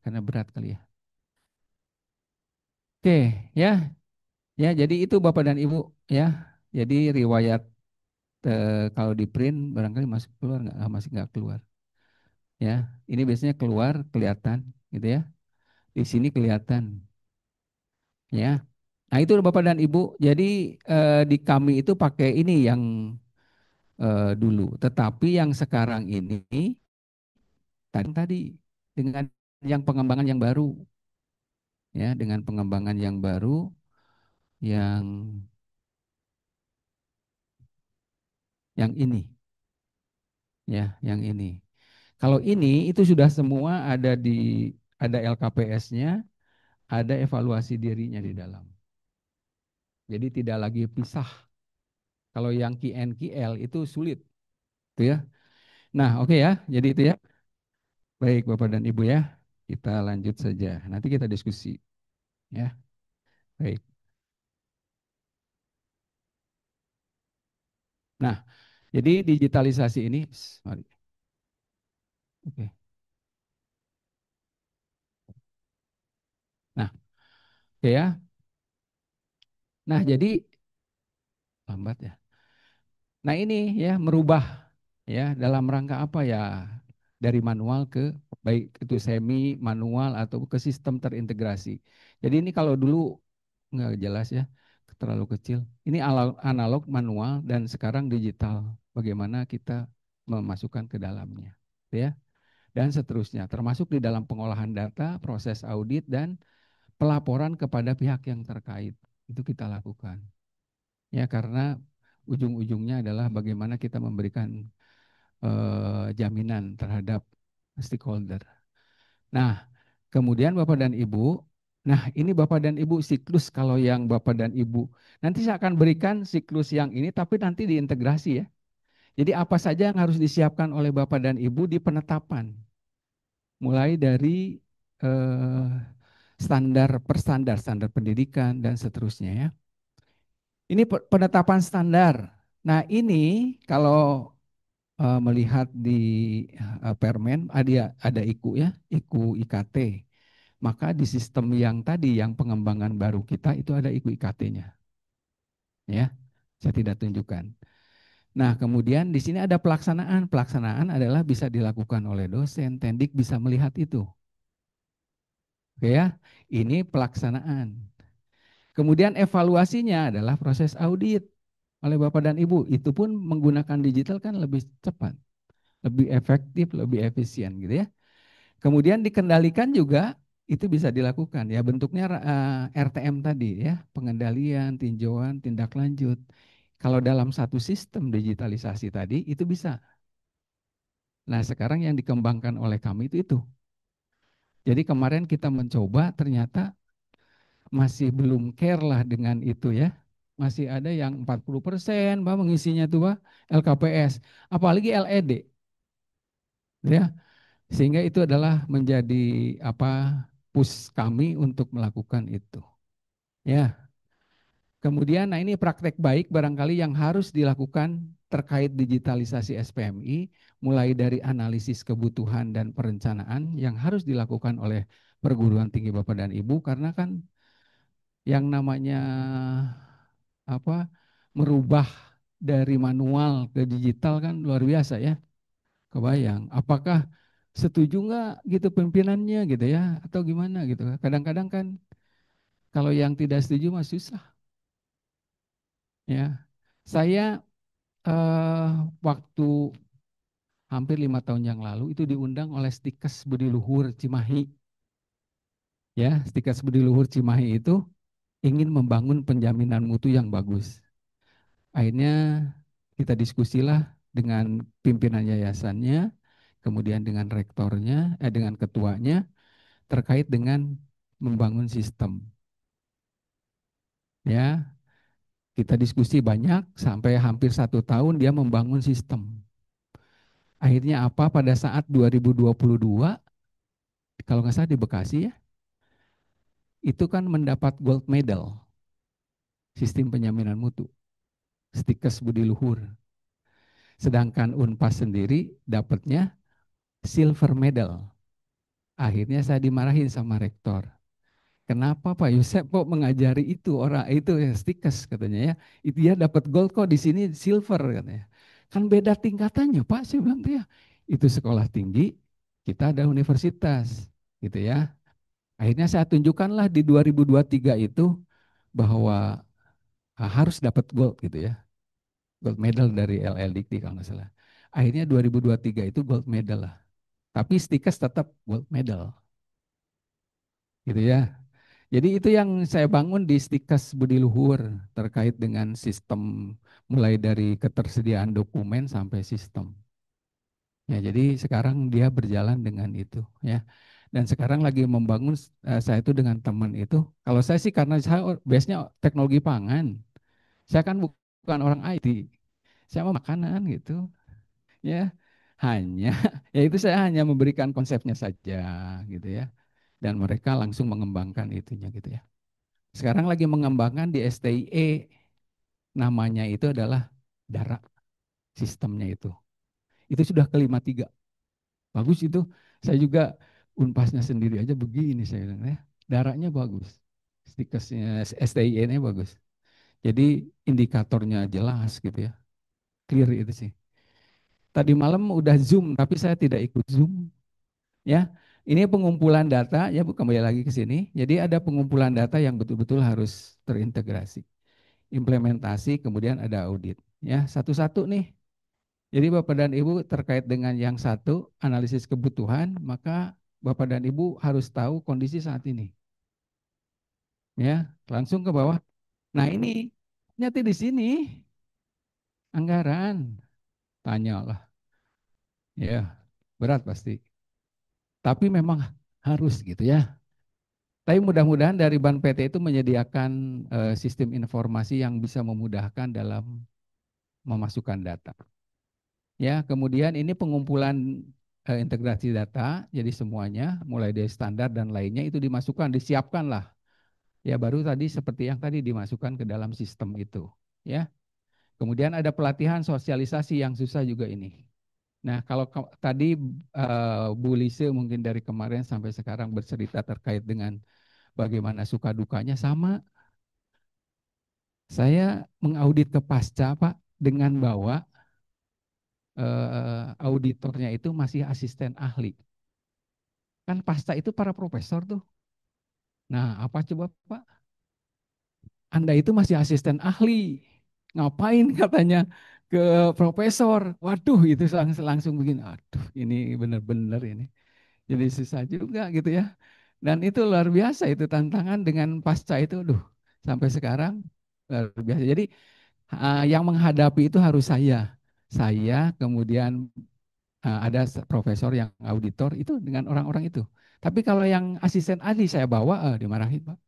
karena berat kali ya. Oke, ya. Ya, jadi itu Bapak dan Ibu. Ya, jadi riwayat kalau di print barangkali masuk keluar nggak? Ah, masih nggak keluar. Ya, ini biasanya keluar kelihatan, gitu ya. Di sini kelihatan. Ya. Nah, itu Bapak dan Ibu. Jadi di kami itu pakai ini yang dulu. Tetapi yang sekarang ini tadi dengan yang pengembangan yang baru, ya, dengan pengembangan yang baru yang ini, ya, yang ini. Kalau ini itu sudah semua ada ada LKPS-nya, ada evaluasi dirinya di dalam. Jadi tidak lagi pisah. Kalau yang QN QL itu sulit, gitu ya. Nah, oke ya. Jadi itu ya. Baik, Bapak dan Ibu ya, kita lanjut saja. Nanti kita diskusi, ya. Baik. Nah, jadi digitalisasi ini, mari. Oke. Nah, oke ya. Nah, jadi lambat ya. Nah, ini ya merubah ya dalam rangka apa ya? Dari manual ke baik itu semi manual atau ke sistem terintegrasi. Jadi ini kalau dulu nggak jelas ya, terlalu kecil. Ini analog manual dan sekarang digital. Bagaimana kita memasukkan ke dalamnya, ya, dan seterusnya. Termasuk di dalam pengolahan data, proses audit dan pelaporan kepada pihak yang terkait. Itu kita lakukan. Ya, karena ujung-ujungnya adalah bagaimana kita memberikan jaminan terhadap stakeholder. Nah, kemudian Bapak dan Ibu, nah ini Bapak dan Ibu siklus kalau yang Bapak dan Ibu, nanti saya akan berikan siklus yang ini tapi nanti diintegrasi ya. Jadi apa saja yang harus disiapkan oleh Bapak dan Ibu di penetapan. Mulai dari eh, standar per standar, standar pendidikan dan seterusnya ya. Ini penetapan standar. Nah ini kalau melihat di Permen ada IKU ya, IKU IKT. Maka di sistem yang tadi yang pengembangan baru kita itu ada IKU IKT-nya. Ya. Saya tidak tunjukkan. Nah, kemudian di sini ada pelaksanaan. Pelaksanaan adalah bisa dilakukan oleh dosen, Tendik bisa melihat itu. Oke ya. Ini pelaksanaan. Kemudian evaluasinya adalah proses audit oleh Bapak dan Ibu. Itu pun menggunakan digital kan lebih cepat, lebih efektif, lebih efisien gitu ya. Kemudian dikendalikan juga itu bisa dilakukan ya bentuknya RTM tadi ya, pengendalian, tinjauan, tindak lanjut. Kalau dalam satu sistem digitalisasi tadi itu bisa. Nah, sekarang yang dikembangkan oleh kami itu. Jadi kemarin kita mencoba ternyata masih belum care lah dengan itu ya. Masih ada yang 40% Pak mengisinya tuh Pak LKPS, apalagi LED. ya. Sehingga itu adalah menjadi apa push kami untuk melakukan itu. Ya, kemudian nah ini praktek baik barangkali yang harus dilakukan terkait digitalisasi SPMI, mulai dari analisis kebutuhan dan perencanaan yang harus dilakukan oleh perguruan tinggi Bapak dan Ibu, karena kan yang namanya apa merubah dari manual ke digital kan luar biasa ya. Kebayang. Apakah setuju nggak gitu pimpinannya gitu ya atau gimana gitu. Kadang-kadang kan kalau yang tidak setuju mah susah ya. Saya waktu hampir 5 tahun yang lalu itu diundang oleh Stikes Budi Luhur Cimahi. Ya, Stikes Budi Luhur Cimahi itu ingin membangun penjaminan mutu yang bagus. Akhirnya kita diskusilah dengan pimpinan yayasannya, kemudian dengan rektornya, dengan ketuanya terkait dengan membangun sistem. Ya, kita diskusi banyak sampai hampir 1 tahun dia membangun sistem. Akhirnya apa pada saat 2022, kalau nggak salah di Bekasi ya, itu kan mendapat gold medal sistem penjaminan mutu, Stikes Budi Luhur. Sedangkan Unpas sendiri dapatnya silver medal. Akhirnya saya dimarahin sama rektor. Kenapa Pak Yusef kok mengajari itu orang itu yang Stikes katanya ya. Itu dia dapat gold kok di sini silver katanya. Kan beda tingkatannya Pak, saya bilang tuh ya. Itu sekolah tinggi, kita ada universitas gitu ya. Akhirnya saya tunjukkanlah di 2023 itu bahwa harus dapat gold gitu ya. Gold medal dari LLDikti kalau nggak salah. Akhirnya 2023 itu gold medal lah. Tapi Stikes tetap gold medal gitu ya. Jadi itu yang saya bangun di Stikes Budi Luhur terkait dengan sistem mulai dari ketersediaan dokumen sampai sistem. Ya, jadi sekarang dia berjalan dengan itu ya. Dan sekarang lagi membangun saya itu dengan teman itu. Kalau saya sih karena saya base-nya teknologi pangan. Saya kan bukan orang IT. Saya mau makanan gitu ya. Hanya ya itu saya hanya memberikan konsepnya saja gitu ya. Dan mereka langsung mengembangkan itunya gitu ya. Sekarang lagi mengembangkan di STIE, namanya itu adalah DARA sistemnya itu. Itu sudah kelima tiga. Bagus itu. Saya juga Unpasnya sendiri aja begini saya bilang ya. Darahnya bagus. Stikesnya STIE-nya bagus. Jadi indikatornya jelas gitu ya. Clear itu sih. Tadi malam udah Zoom tapi saya tidak ikut Zoom ya. Ini pengumpulan data ya Bu, kembali lagi ke sini. Jadi ada pengumpulan data yang betul-betul harus terintegrasi. Implementasi kemudian ada audit ya. Satu-satu nih. Jadi Bapak dan Ibu terkait dengan yang satu, analisis kebutuhan, maka Bapak dan Ibu harus tahu kondisi saat ini. Ya, langsung ke bawah. Nah ini, nyati di sini, anggaran, tanyalah. Ya, berat pasti. Tapi memang harus gitu ya. Tapi mudah-mudahan dari Ban PT itu menyediakan sistem informasi yang bisa memudahkan dalam memasukkan data. Ya, kemudian ini pengumpulan integrasi data, jadi semuanya mulai dari standar dan lainnya itu dimasukkan, disiapkan lah. Ya baru tadi seperti yang tadi dimasukkan ke dalam sistem itu. Ya, kemudian ada pelatihan sosialisasi yang susah juga ini. Nah kalau tadi Bu Lise mungkin dari kemarin sampai sekarang bercerita terkait dengan bagaimana suka dukanya sama. Saya mengaudit ke Pasca Pak dengan bawa auditornya itu masih asisten ahli. Kan Pasca itu para profesor tuh. Nah, apa coba Pak? Anda itu masih asisten ahli. Ngapain katanya ke profesor? Waduh, itu langsung begini. Aduh, ini benar-benar ini. Jadi susah juga gitu ya. Dan itu luar biasa itu tantangan dengan Pasca itu. Duh, sampai sekarang luar biasa. Jadi yang menghadapi itu harus saya. Saya kemudian ada profesor yang auditor itu dengan orang-orang itu. Tapi kalau yang asisten ahli saya bawa, dimarahin Pak.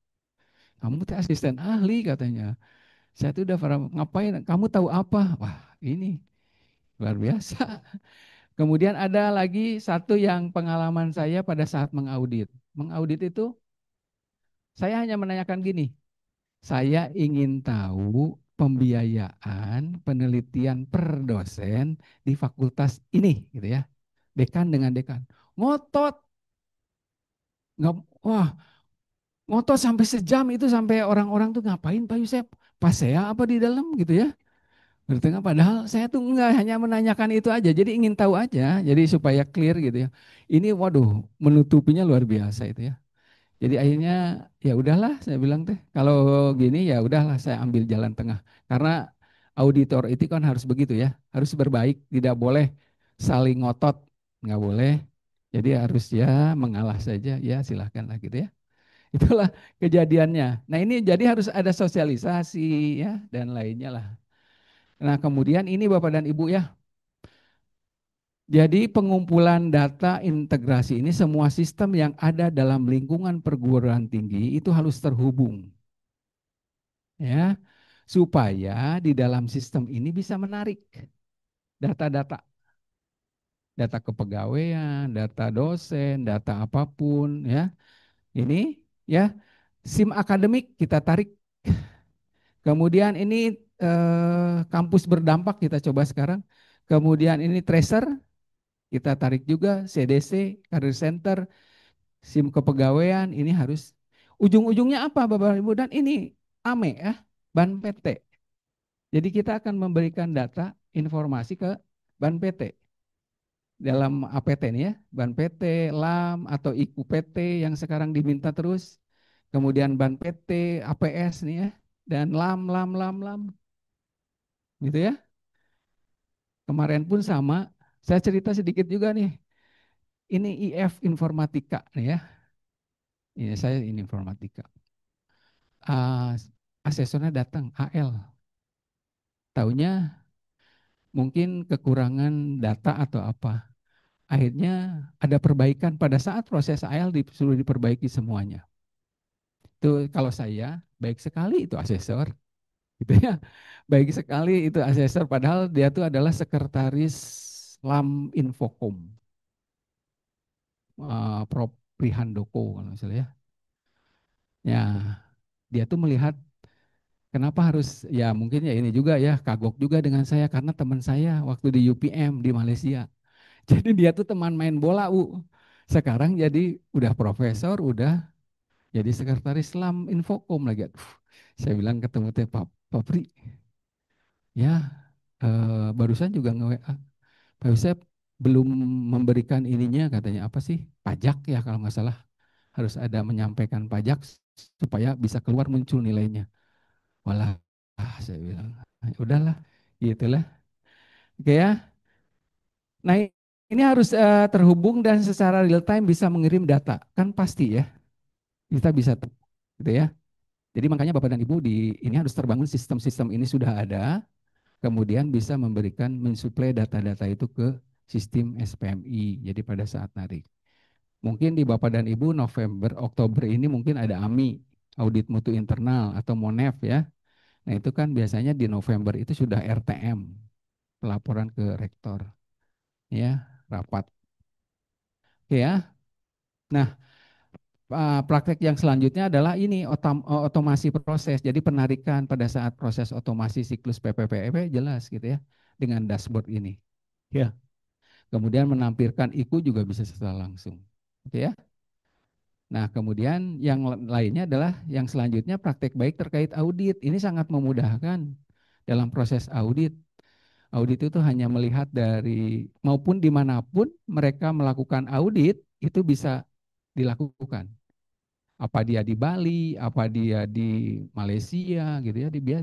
Kamu tuh asisten ahli katanya. Saya tuh udah pernah ngapain, kamu tahu apa? Wah ini luar biasa. Kemudian ada lagi satu yang pengalaman saya pada saat mengaudit. Mengaudit itu saya hanya menanyakan gini, saya ingin tahu pembiayaan penelitian per dosen di fakultas ini, gitu ya. Dekan dengan dekan. Ngotot, nggak, wah, ngotot sampai sejam itu sampai orang-orang tuh ngapain Pak Yusef? Pas saya apa di dalam gitu ya. Bertengah padahal saya tuh enggak hanya menanyakan itu aja. Jadi ingin tahu aja. Jadi supaya clear gitu ya. Ini waduh menutupinya luar biasa itu ya. Jadi akhirnya ya udahlah saya bilang teh kalau gini ya udahlah saya ambil jalan tengah. Karena auditor itu kan harus begitu ya. Harus berbaik, tidak boleh saling ngotot, nggak boleh. Jadi harus ya mengalah saja ya silahkanlah gitu ya. Itulah kejadiannya. Nah ini jadi harus ada sosialisasi ya dan lainnya lah. Nah kemudian ini Bapak dan Ibu ya. Jadi pengumpulan data integrasi ini semua sistem yang ada dalam lingkungan perguruan tinggi itu harus terhubung ya supaya di dalam sistem ini bisa menarik data-data, data kepegawaian, data dosen, data apapun ya. Ini ya SIM akademik kita tarik. Kemudian ini kampus berdampak kita coba sekarang. Kemudian ini tracer kita tarik juga, CDC, Career Center, SIM kepegawaian ini harus ujung-ujungnya apa Bapak Ibu dan ini AME ya, Ban PT. Jadi kita akan memberikan data informasi ke Ban PT dalam APT ini ya, Ban PT, LAM atau IKU PT yang sekarang diminta terus, kemudian Ban PT, APS nih ya, dan LAM gitu ya. Kemarin pun sama, saya cerita sedikit juga nih. Ini IF Informatika nih ya. Ini saya ini informatika. Uh, Asesornya datang AL. Taunya mungkin kekurangan data atau apa. Akhirnya ada perbaikan pada saat proses AL disuruh diperbaiki semuanya. Itu kalau saya baik sekali itu asesor gitu ya. Baik sekali itu asesor padahal dia tuh adalah sekretaris LAM Infocom. Prof Prihandoko kalau misalnya ya. Ya, dia tuh melihat kenapa harus ya mungkin ya ini juga ya kagok juga dengan saya karena teman saya waktu di UPM di Malaysia. Jadi dia tuh teman main bola sekarang jadi udah profesor, udah jadi sekretaris LAM Infocom lagi. Saya bilang ketemu teh Pak Pri, ya barusan juga nge-WA. Pak Yusef belum memberikan ininya katanya apa sih pajak ya kalau nggak salah harus ada menyampaikan pajak supaya bisa keluar muncul nilainya. Walah, saya bilang, "Ah, udahlah, gitulah. Oke ya. Nah ini harus terhubung dan secara real time bisa mengirim data, kan pasti ya. Kita bisa gitu ya. Jadi makanya Bapak dan Ibu di ini harus terbangun sistem-sistem ini sudah ada, kemudian bisa memberikan mensuplai data-data itu ke sistem SPMI. Jadi pada saat narik. Mungkin di Bapak dan Ibu November, Oktober ini mungkin ada AMI, audit mutu internal atau MONEF ya. Nah itu kan biasanya di November itu sudah RTM, pelaporan ke rektor, ya rapat. Oke ya. Nah praktek yang selanjutnya adalah ini otomasi proses. Jadi penarikan pada saat proses otomasi siklus PPPEP jelas gitu ya dengan dashboard ini. Ya. Kemudian menampilkan IKU juga bisa secara langsung. Oke ya. Nah, kemudian yang lainnya adalah yang selanjutnya praktek baik terkait audit. Ini sangat memudahkan dalam proses audit. Audit itu hanya melihat dari maupun dimanapun mereka melakukan audit itu bisa dilakukan. Apa dia di Bali, apa dia di Malaysia, gitu ya, dia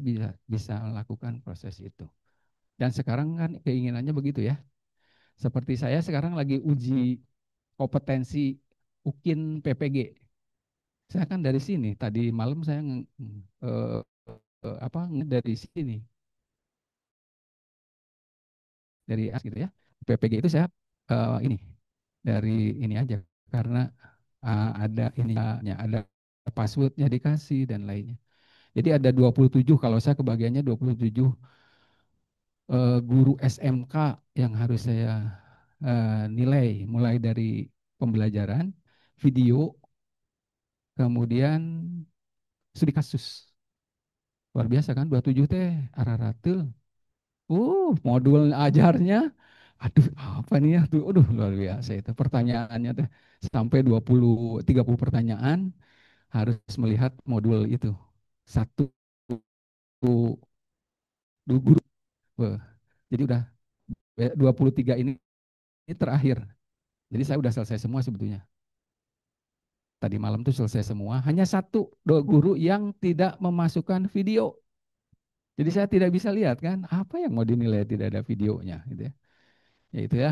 bisa melakukan proses itu. Dan sekarang kan keinginannya begitu ya. Seperti saya sekarang lagi uji kompetensi UKIN PPG. Saya kan dari sini. Tadi malam saya eh, dari sini, dari AS gitu ya. PPG itu saya ini dari ini aja karena ada ininya, ada passwordnya dikasih dan lainnya. Jadi ada 27 kalau saya kebagiannya 27 guru SMK yang harus saya nilai mulai dari pembelajaran, video, kemudian studi kasus. Luar biasa kan 27 teh araratul. Modul ajarnya aduh apa nih ya tuh. Aduh luar biasa itu. Pertanyaannya teh sampai 20 30 pertanyaan harus melihat modul itu. Satu guru. Wah, jadi udah 23 ini terakhir. Jadi saya udah selesai semua sebetulnya. Tadi malam tuh selesai semua. Hanya satu guru yang tidak memasukkan video. Jadi saya tidak bisa lihat kan apa yang mau dinilai tidak ada videonya gitu ya. Ya itu ya.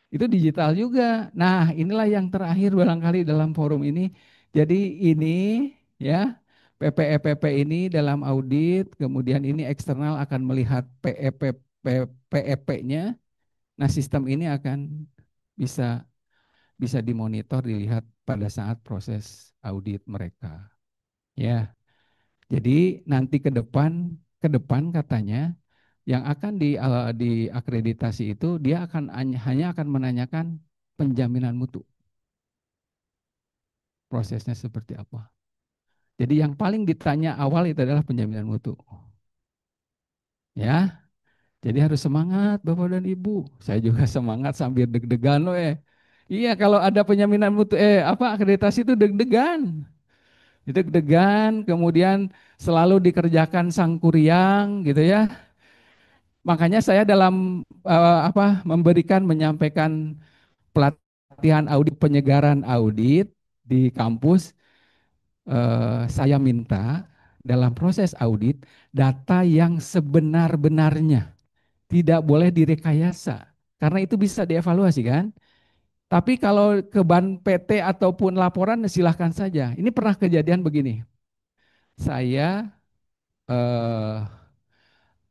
Itu digital juga. Nah, inilah yang terakhir barangkali dalam forum ini. Jadi ini ya PPEPP ini dalam audit, kemudian ini eksternal akan melihat PEP-nya. Nah, sistem ini akan bisa bisa dimonitor, dilihat pada saat proses audit mereka. Ya, jadi nanti ke depan katanya yang akan diakreditasi itu dia akan hanya akan menanyakan penjaminan mutu. Prosesnya seperti apa. Jadi yang paling ditanya awal itu adalah penjaminan mutu. Ya, jadi harus semangat Bapak dan Ibu. Saya juga semangat sambil deg-degan loh. Iya, kalau ada penjaminan mutu apa akreditasi itu deg-degan. Deg-degan, kemudian selalu dikerjakan sang kuryang gitu ya. Makanya saya dalam menyampaikan pelatihan audit, penyegaran audit di kampus, saya minta dalam proses audit data yang sebenar-benarnya, tidak boleh direkayasa, karena itu bisa dievaluasi kan. Tapi kalau ke ban PT ataupun laporan silahkan saja. Ini pernah kejadian begini, saya eh,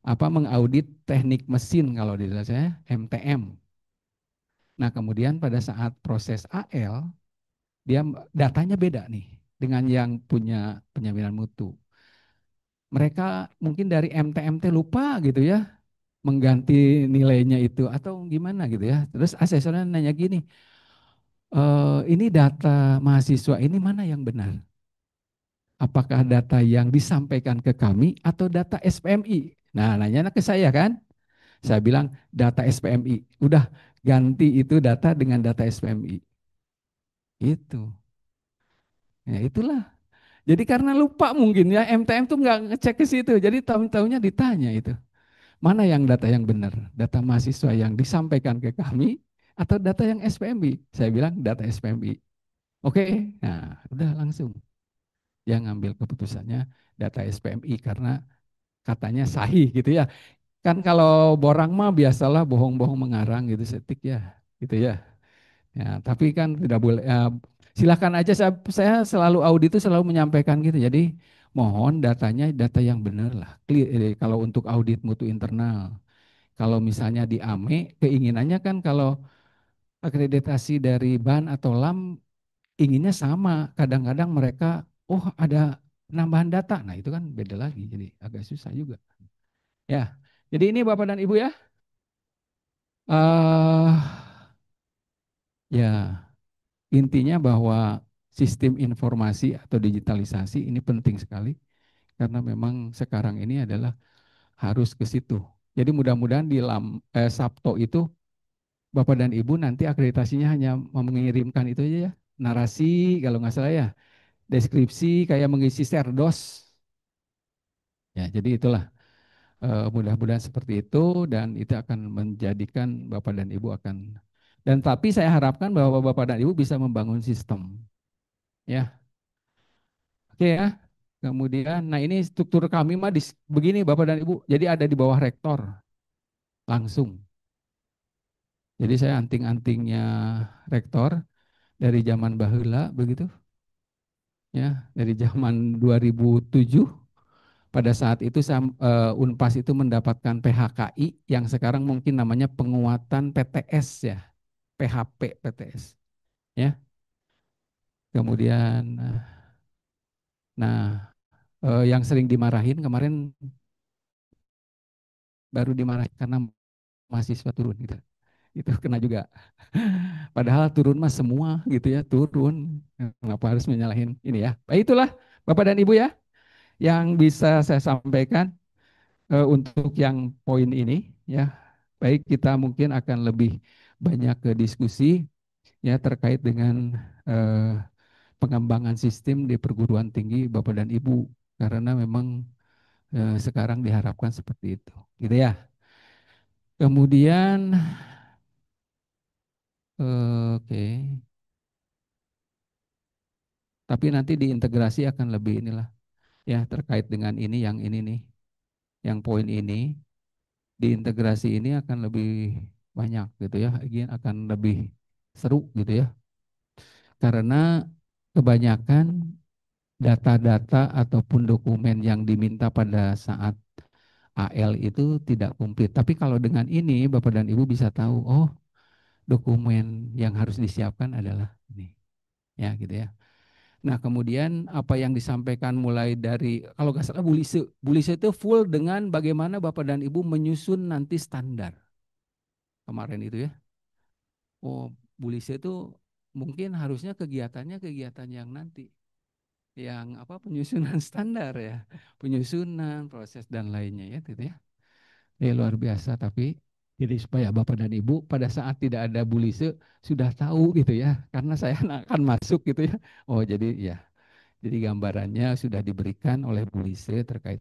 mengaudit teknik mesin kalau di dalam saya MTM. Nah kemudian pada saat proses AL dia datanya beda nih dengan yang punya penjaminan mutu. Mereka mungkin dari MTMT lupa gitu ya mengganti nilainya itu atau gimana gitu ya. Terus asesornya nanya gini, ini data mahasiswa ini mana yang benar? Apakah data yang disampaikan ke kami atau data SPMI? Nah, nanya ke saya kan? Saya bilang data SPMI. Udah ganti itu data dengan data SPMI. Itu. Ya itulah. Jadi karena lupa mungkin ya MTM tuh nggak ngecek ke situ. Jadi tahu-tahunya ditanya itu. Mana yang data yang benar? Data mahasiswa yang disampaikan ke kami atau data yang SPMI? Saya bilang data SPMI. Oke, nah udah langsung. Dia ngambil keputusannya data SPMI karena katanya sahih gitu ya. Kan kalau borang mah biasalah bohong-bohong mengarang gitu setik ya. Gitu ya. Ya, tapi kan tidak boleh. Ya, silakan aja saya selalu audit itu selalu menyampaikan gitu. Jadi mohon datanya data yang benar lah. Kalau untuk audit mutu internal. Kalau misalnya di AME keinginannya kan kalau akreditasi dari BAN atau LAM inginnya sama. Kadang-kadang mereka ada penambahan data. Nah, itu kan beda lagi. Jadi agak susah juga. Ya. Jadi ini Bapak dan Ibu ya. eh ya, intinya bahwa sistem informasi atau digitalisasi ini penting sekali karena memang sekarang ini adalah harus ke situ. Jadi mudah-mudahan di Sabto itu Bapak dan Ibu nanti akreditasinya hanya mengirimkan itu aja ya. Narasi kalau nggak salah ya, deskripsi kayak mengisi serdos. Ya, jadi itulah mudah-mudahan seperti itu dan itu akan menjadikan Bapak dan Ibu akan dan tapi saya harapkan bahwa Bapak dan Ibu bisa membangun sistem. Ya, oke ya. Kemudian, nah ini struktur kami mah begini Bapak dan Ibu. Jadi ada di bawah rektor langsung. Jadi saya anting-antingnya rektor dari zaman baheula begitu. Ya, dari zaman 2007 pada saat itu Unpas itu mendapatkan PHKI yang sekarang mungkin namanya penguatan PTS ya, PHP PTS. Ya, kemudian nah yang sering dimarahin kemarin baru dimarahin karena mahasiswa turun gitu. Itu kena juga. Padahal turun mah semua gitu ya, turun. Kenapa harus menyalahin ini ya? Baik, itulah Bapak dan Ibu ya yang bisa saya sampaikan untuk yang poin ini ya. Baik, kita mungkin akan lebih banyak ke diskusi ya terkait dengan eh, pengembangan sistem di perguruan tinggi Bapak dan Ibu, karena memang sekarang diharapkan seperti itu, gitu ya. Kemudian, oke, tapi nanti diintegrasi akan lebih inilah ya terkait dengan ini, yang ini nih, yang poin ini diintegrasi ini akan lebih banyak gitu ya, again akan lebih seru gitu ya, karena kebanyakan data-data ataupun dokumen yang diminta pada saat AL itu tidak komplit. Tapi kalau dengan ini Bapak dan Ibu bisa tahu, oh dokumen yang harus disiapkan adalah ini, ya gitu ya. Nah kemudian apa yang disampaikan mulai dari, kalau nggak salah Bulise itu full dengan bagaimana Bapak dan Ibu menyusun nanti standar kemarin itu ya. Oh Bulise itu mungkin harusnya kegiatannya kegiatan yang nanti, yang apa penyusunan standar ya, penyusunan proses dan lainnya ya gitu ya. Luar biasa, tapi jadi supaya Bapak dan Ibu pada saat tidak ada bulise sudah tahu gitu ya, karena saya akan masuk gitu ya. Oh jadi ya, jadi gambarannya sudah diberikan oleh bulise terkait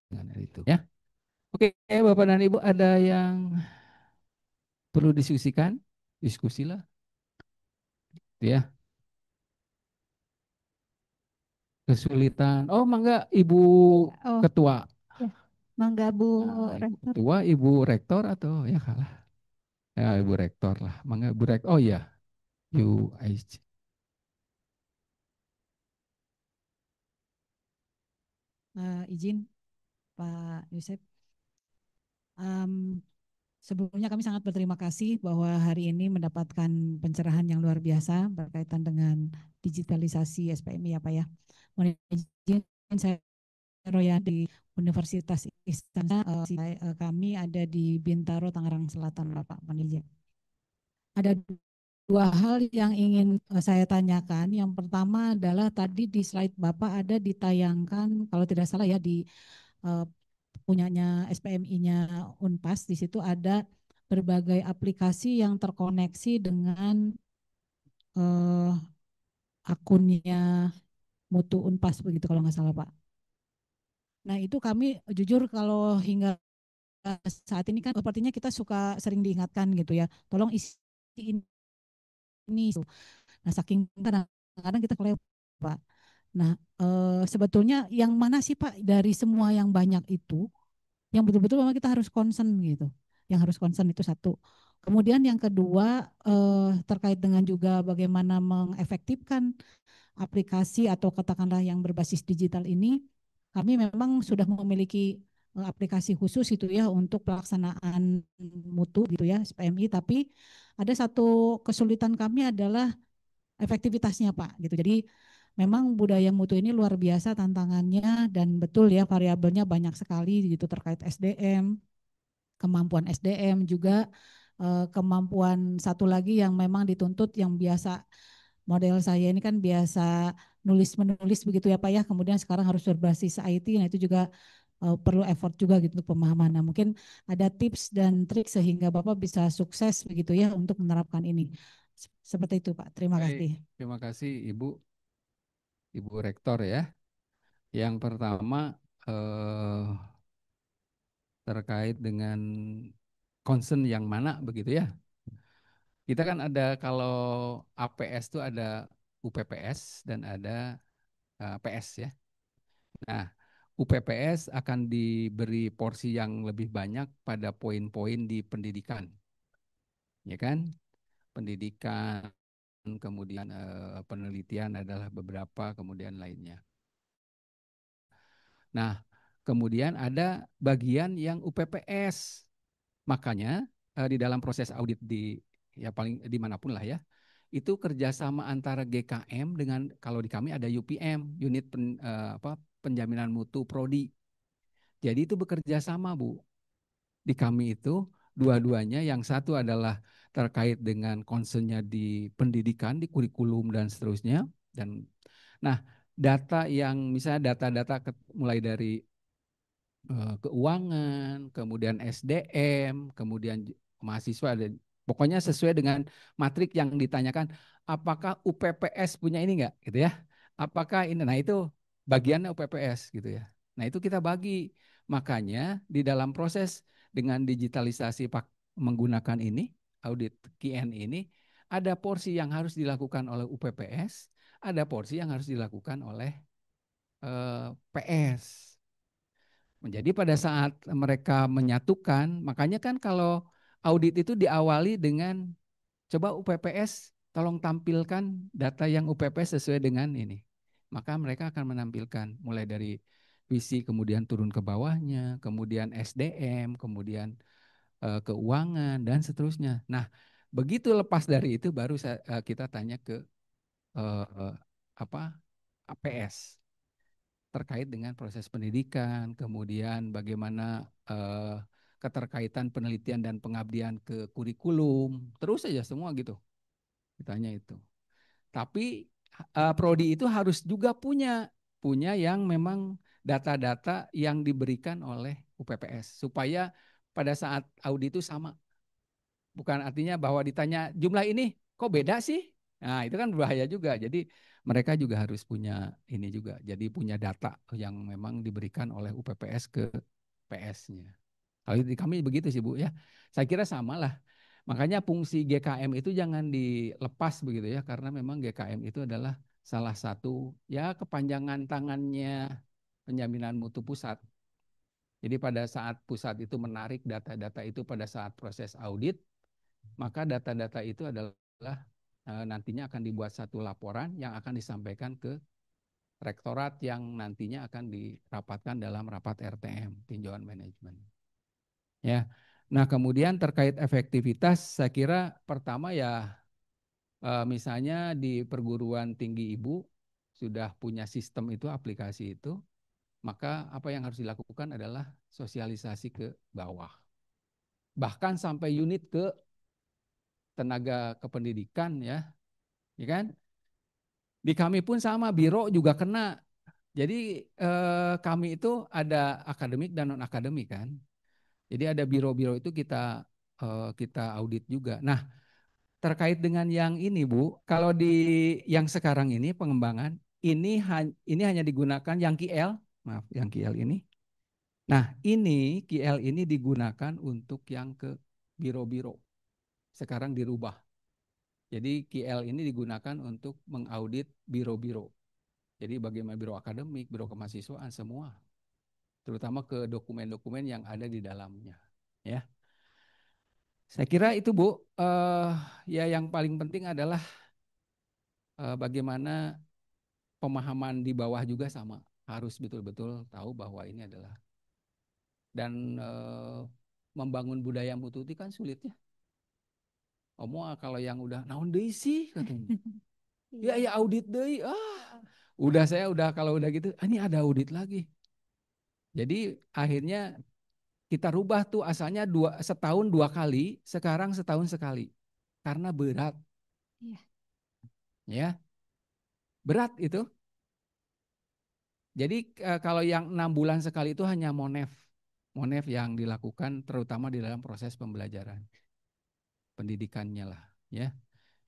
dengan hal itu ya. Oke, Bapak dan Ibu ada yang perlu diskusikan? Diskusilah ya. Kesulitan. Oh, mangga Ibu Oh, Ketua. ya. Mangga Bu Nah, Ibu Rektor. Ketua, Ibu Rektor atau ya kalah. Ya, Ibu Rektor lah. Mangga Ibu Rektor. Oh iya, UIC. Izin Pak Yusuf. Em, Sebelumnya kami sangat berterima kasih bahwa hari ini mendapatkan pencerahan yang luar biasa berkaitan dengan digitalisasi SPMI ya Pak ya. Mohon izin saya Roya di Universitas Istana, kami ada di Bintaro, Tangerang Selatan Bapak. Mohon izin. Ada dua hal yang ingin saya tanyakan. Yang pertama adalah tadi di slide Bapak ada ditayangkan kalau tidak salah ya di eh, punyanya SPMI-nya Unpas, di situ ada berbagai aplikasi yang terkoneksi dengan eh, akunnya Mutu Unpas begitu kalau nggak salah Pak. Nah itu kami jujur kalau hingga saat ini kan sepertinya kita suka sering diingatkan gitu ya, tolong isi ini. Nah saking kadang-kadang kita kelewat Pak. Nah sebetulnya yang mana sih Pak dari semua yang banyak itu yang betul-betul memang kita harus concern gitu. Yang harus concern itu satu. Kemudian yang kedua terkait dengan juga bagaimana mengefektifkan aplikasi atau katakanlah yang berbasis digital ini, kami memang sudah memiliki aplikasi khusus itu ya untuk pelaksanaan mutu gitu ya SPMI, tapi ada satu kesulitan kami adalah efektivitasnya Pak gitu. Jadi memang budaya mutu ini luar biasa tantangannya dan betul ya variabelnya banyak sekali gitu terkait SDM, kemampuan SDM juga kemampuan satu lagi yang memang dituntut yang biasa model saya ini kan biasa nulis menulis begitu ya Pak ya. Kemudian sekarang harus berbasis IT. Nah itu juga perlu effort juga gitu untuk pemahaman. Nah mungkin ada tips dan trik sehingga Bapak bisa sukses begitu ya untuk menerapkan ini. Seperti itu Pak. Terima Baik, kasih. terima kasih Ibu Rektor ya. Yang pertama terkait dengan concern yang mana begitu ya. Kita kan ada kalau APS itu ada UPPS dan ada PS ya. Nah, UPPS akan diberi porsi yang lebih banyak pada poin-poin di pendidikan, ya kan? Pendidikan, kemudian penelitian adalah beberapa, kemudian lainnya. Nah, kemudian ada bagian yang UPPS. Makanya di dalam proses audit di ya paling dimanapun lah ya, itu kerjasama antara GKM dengan kalau di kami ada UPM, unit penjaminan mutu prodi. Jadi itu bekerja sama Bu. Di kami itu dua-duanya. Yang satu adalah terkait dengan concernnya di pendidikan, di kurikulum dan seterusnya. Dan nah, data yang misalnya data-data mulai dari keuangan, kemudian SDM, kemudian mahasiswa, pokoknya sesuai dengan matrik yang ditanyakan. Apakah UPPS punya ini enggak, gitu ya? Apakah ini? Nah itu bagiannya UPPS, gitu ya. Nah itu kita bagi. Makanya di dalam proses dengan digitalisasi menggunakan ini audit KN ini, ada porsi yang harus dilakukan oleh UPPS, ada porsi yang harus dilakukan oleh PS. Jadi pada saat mereka menyatukan, makanya kan kalau audit itu diawali dengan coba UPPS tolong tampilkan data yang UPPS sesuai dengan ini. Maka mereka akan menampilkan mulai dari visi, kemudian turun ke bawahnya, kemudian SDM, kemudian keuangan dan seterusnya. Nah, begitu lepas dari itu baru kita tanya ke apa APS terkait dengan proses pendidikan, kemudian bagaimana keterkaitan penelitian dan pengabdian ke kurikulum, terus saja semua gitu. Ditanya itu. Tapi prodi itu harus juga punya yang memang data-data yang diberikan oleh UPPS supaya pada saat audit itu sama. Bukan artinya bahwa ditanya jumlah ini kok beda sih? Nah, itu kan berbahaya juga. Jadi mereka juga harus punya ini juga. Jadi punya data yang memang diberikan oleh UPPS ke PS-nya. Kalau di kami begitu sih Bu ya. Saya kira sama lah. Makanya fungsi GKM itu jangan dilepas begitu ya, karena memang GKM itu adalah salah satu ya kepanjangan tangannya penjaminan mutu pusat. Jadi pada saat pusat itu menarik data-data itu pada saat proses audit, maka data-data itu adalah nantinya akan dibuat satu laporan yang akan disampaikan ke rektorat yang nantinya akan dirapatkan dalam rapat RTM, tinjauan manajemen. Ya. Nah, kemudian terkait efektivitas, saya kira pertama ya misalnya di perguruan tinggi Ibu sudah punya sistem itu, aplikasi itu, maka apa yang harus dilakukan adalah sosialisasi ke bawah. Bahkan sampai unit ke tenaga kependidikan ya kan? Di kami pun sama, biro juga kena. Jadi kami itu ada akademik dan non akademik kan. Jadi ada biro-biro itu kita audit juga. Nah, terkait dengan yang ini Bu, kalau di yang sekarang ini pengembangan ini hanya digunakan yang QL, maaf, yang QL ini. Nah, ini QL ini digunakan untuk yang ke biro-biro. Sekarang dirubah. Jadi QL ini digunakan untuk mengaudit biro-biro. Jadi bagaimana biro akademik, biro kemahasiswaan semua, terutama ke dokumen-dokumen yang ada di dalamnya. Ya, saya kira itu Bu. Ya yang paling penting adalah bagaimana pemahaman di bawah juga sama, harus betul-betul tahu bahwa ini adalah dan membangun budaya mututi kan sulitnya. Kalau yang udah naon deui sih katanya. Ya audit deui. Udah kalau udah gitu, ini ada audit lagi. Jadi akhirnya kita rubah tuh asalnya setahun 2 kali, sekarang setahun sekali. Karena berat. Iya. Ya, berat itu. Jadi kalau yang 6 bulan sekali itu hanya Monef yang dilakukan terutama di dalam proses pembelajaran pendidikannya lah, ya.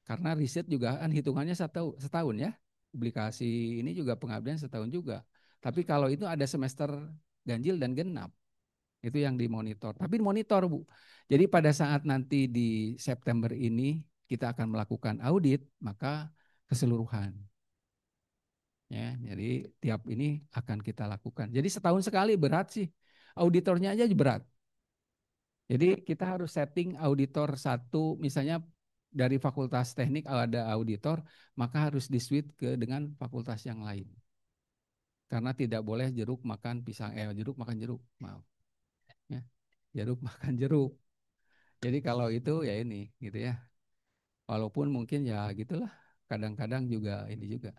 Karena riset juga kan hitungannya setahun ya. Publikasi ini juga pengabdian setahun juga. Tapi kalau itu ada semester ganjil dan genap, itu yang dimonitor. Tapi monitor Bu. Jadi pada saat nanti di September ini kita akan melakukan audit, maka keseluruhan. Ya, jadi tiap ini akan kita lakukan. Jadi setahun sekali berat sih. Auditornya aja berat. Jadi kita harus setting auditor satu, misalnya dari fakultas teknik ada auditor, maka harus di-switch dengan fakultas yang lain. Karena tidak boleh jeruk makan pisang, jeruk makan jeruk, maaf. Ya, jeruk makan jeruk. Jadi kalau itu ya ini gitu ya. Walaupun mungkin ya gitulah, kadang-kadang juga ini juga.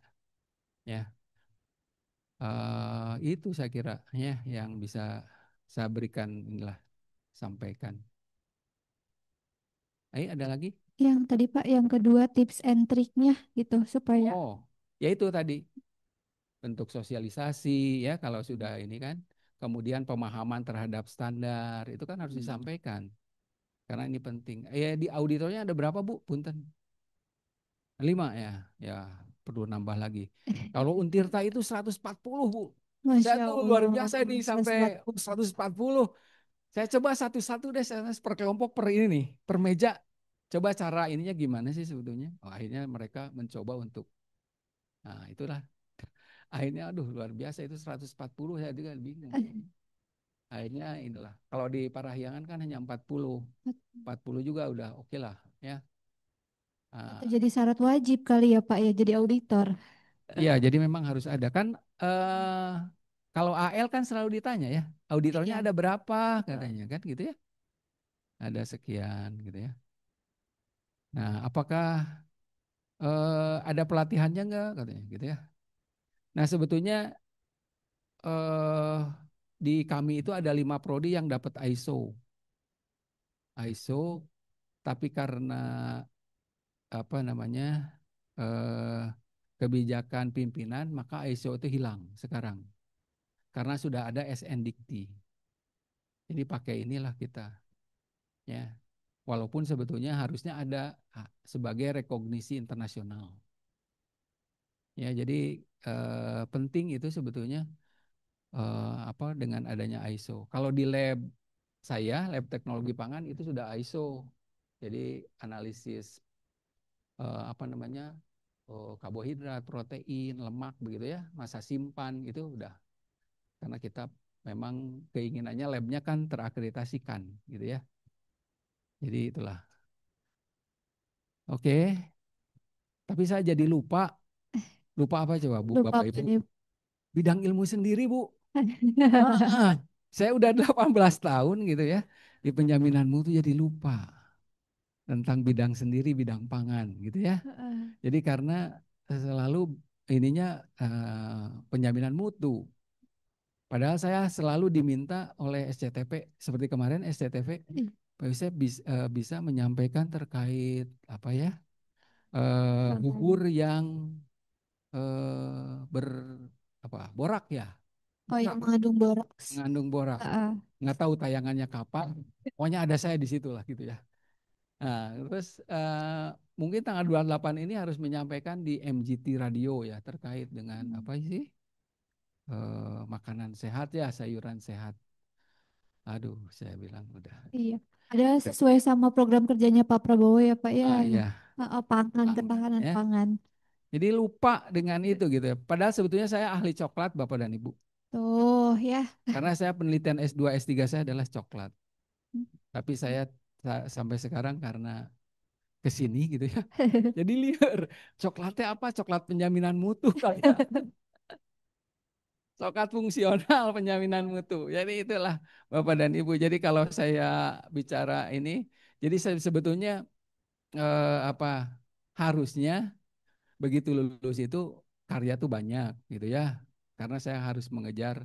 Ya, itu saya kira ya yang bisa saya berikan inilah sampaikan. Ayo ada lagi? Yang tadi Pak, yang kedua tips and triknya gitu supaya. Oh, ya itu tadi bentuk sosialisasi ya kalau sudah ini kan. Kemudian pemahaman terhadap standar itu kan harus disampaikan karena ini penting. Di auditornya ada berapa Bu? Punten. 5 ya. Ya, perlu nambah lagi. Kalau Untirta itu 140 Bu. Saya Masya tuh luar Allah, biasa nih sampai 140. 140. Saya coba satu-satu deh, saya per kelompok per ini nih, per meja. Coba cara ininya gimana sih sebetulnya? Oh, akhirnya mereka mencoba untuk, nah itulah. Akhirnya aduh luar biasa itu 140 saya juga bingung. Akhirnya inilah. Kalau di Parahyangan kan hanya 40. 40 juga udah oke lah ya. Atau Nah, jadi syarat wajib kali ya Pak ya jadi auditor. iya, jadi memang harus ada kan. Kalau AL kan selalu ditanya ya, auditornya Iya. ada berapa katanya kan gitu ya. Ada sekian gitu ya. Nah, apakah ada pelatihannya enggak katanya gitu ya. Nah, sebetulnya eh, di kami itu ada 5 prodi yang dapat ISO. ISO, tapi karena apa namanya eh, kebijakan pimpinan, maka ISO itu hilang sekarang karena sudah ada SN Dikti. Jadi pakai inilah kita, ya. Walaupun sebetulnya harusnya ada sebagai rekognisi internasional. Ya, jadi penting itu sebetulnya apa dengan adanya ISO. Kalau di lab saya, lab teknologi pangan itu sudah ISO. Jadi analisis apa namanya karbohidrat, protein, lemak begitu ya, masa simpan itu udah karena kita memang keinginannya labnya kan terakreditasikan gitu ya. Jadi itulah. Oke, tapi saya jadi lupa. Lupa apa coba Bu, Lupa Bapak apa Ibu? nih? Bidang ilmu sendiri Bu. Ah, saya udah 18 tahun gitu ya. Di penjaminan mutu jadi lupa tentang bidang sendiri, bidang pangan gitu ya. Jadi karena selalu ininya penjaminan mutu. Padahal saya selalu diminta oleh SCTP, seperti kemarin SCTP, Pak Yusef bisa menyampaikan terkait apa ya, gugur yang ber apa borak ya, Oh yang mengandung boraks. mengandung borak. Nggak tahu tayangannya kapan, pokoknya ada saya di situ lah gitu ya. Nah, terus mungkin tanggal 28 ini harus menyampaikan di MGT Radio ya terkait dengan apa sih makanan sehat ya, sayuran sehat. Aduh, saya bilang udah. Iya. Ada sesuai sama program kerjanya Pak Prabowo ya Pak ya. Iya, Pangan, pangan ketahanan ya. pangan. Jadi lupa dengan itu gitu ya. Padahal sebetulnya saya ahli coklat Bapak dan Ibu. Tuh ya. Karena saya penelitian S2 S3 saya adalah coklat. Tapi saya sampai sekarang karena kesini gitu ya. Jadi liar. Coklatnya apa? Coklat penjaminan mutu kayak. Coklat fungsional penjaminan mutu. Jadi itulah Bapak dan Ibu. Jadi kalau saya bicara ini, jadi saya sebetulnya apa harusnya begitu lulus itu karya tuh banyak gitu ya. Karena saya harus mengejar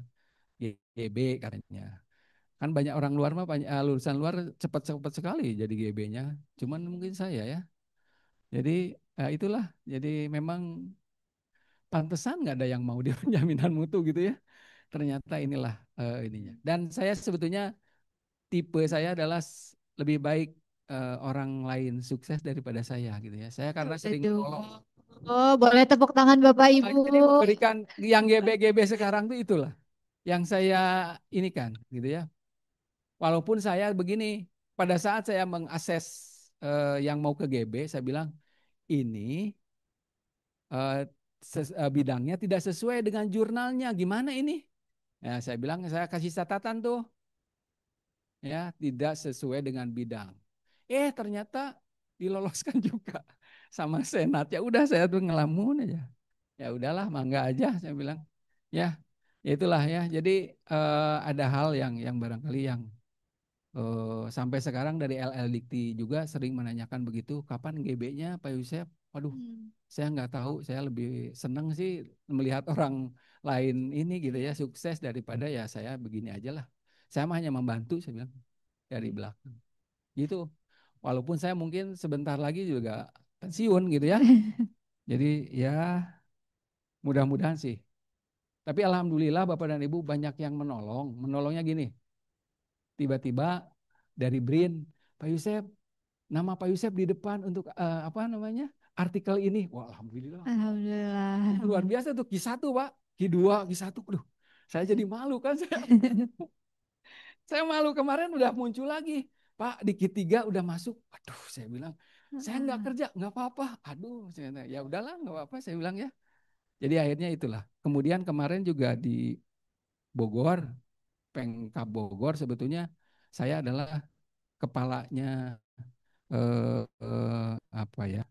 GB katanya. Kan banyak orang luar mah lulusan luar cepat-cepat sekali jadi GB-nya. Cuman mungkin saya ya. Jadi itulah. Jadi memang pantesan nggak ada yang mau di jaminan mutu gitu ya. Ternyata inilah ininya. Dan saya sebetulnya tipe saya adalah lebih baik orang lain sukses daripada saya gitu ya. Saya karena sering Aduh. nolong. Oh, boleh tepuk tangan Bapak Ibu. Jadi memberikan yang GB-GB sekarang tuh itulah yang saya ini kan gitu ya. Walaupun saya begini, pada saat saya mengakses yang mau ke GB, saya bilang ini bidangnya tidak sesuai dengan jurnalnya. Gimana ini? Ya, saya bilang saya kasih catatan tuh, ya tidak sesuai dengan bidang. Ternyata diloloskan juga sama Senat. Ya udah saya tuh ngelamun aja. Ya udahlah, mangga aja saya bilang. Ya itulah ya. Jadi ada hal yang barangkali yang sampai sekarang dari LL Dikti juga sering menanyakan begitu, kapan GB-nya Pak Yusef? Waduh, saya nggak tahu. Saya lebih senang sih melihat orang lain ini gitu ya sukses daripada ya saya begini aja lah. Saya mah hanya membantu, saya bilang dari belakang. Gitu. Walaupun saya mungkin sebentar lagi juga pensiun gitu ya. Jadi ya mudah-mudahan sih. Tapi alhamdulillah Bapak dan Ibu banyak yang menolong. Menolongnya gini, tiba-tiba dari BRIN, Pak Yusef, nama Pak Yusef di depan untuk apa namanya artikel ini. Wah alhamdulillah. Alhamdulillah. Luar biasa tuh Q1 Pak, Q2, Q1. Aduh, saya jadi malu kan. Saya malu kemarin udah muncul lagi. Pak di Q3 udah masuk. Aduh saya bilang, saya nggak kerja, nggak apa-apa. Aduh, ya udahlah nggak apa-apa saya bilang ya. Jadi akhirnya itulah. Kemudian kemarin juga di Bogor, Pemkab Bogor sebetulnya saya adalah kepalanya apa ya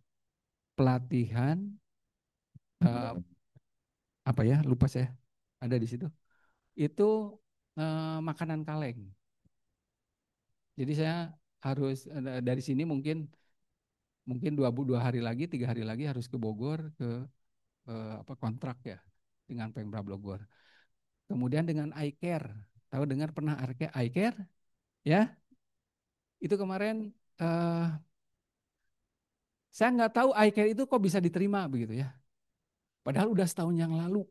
pelatihan eh, apa ya lupa saya ada di situ itu makanan kaleng. Jadi saya harus dari sini mungkin dua hari lagi 3 hari lagi harus ke Bogor ke apa kontrak ya dengan Pemprov Bogor. Kemudian dengan iCare, tahu dengar pernah iCare ya? Itu kemarin saya nggak tahu iCare itu kok bisa diterima begitu ya. Padahal udah setahun yang lalu.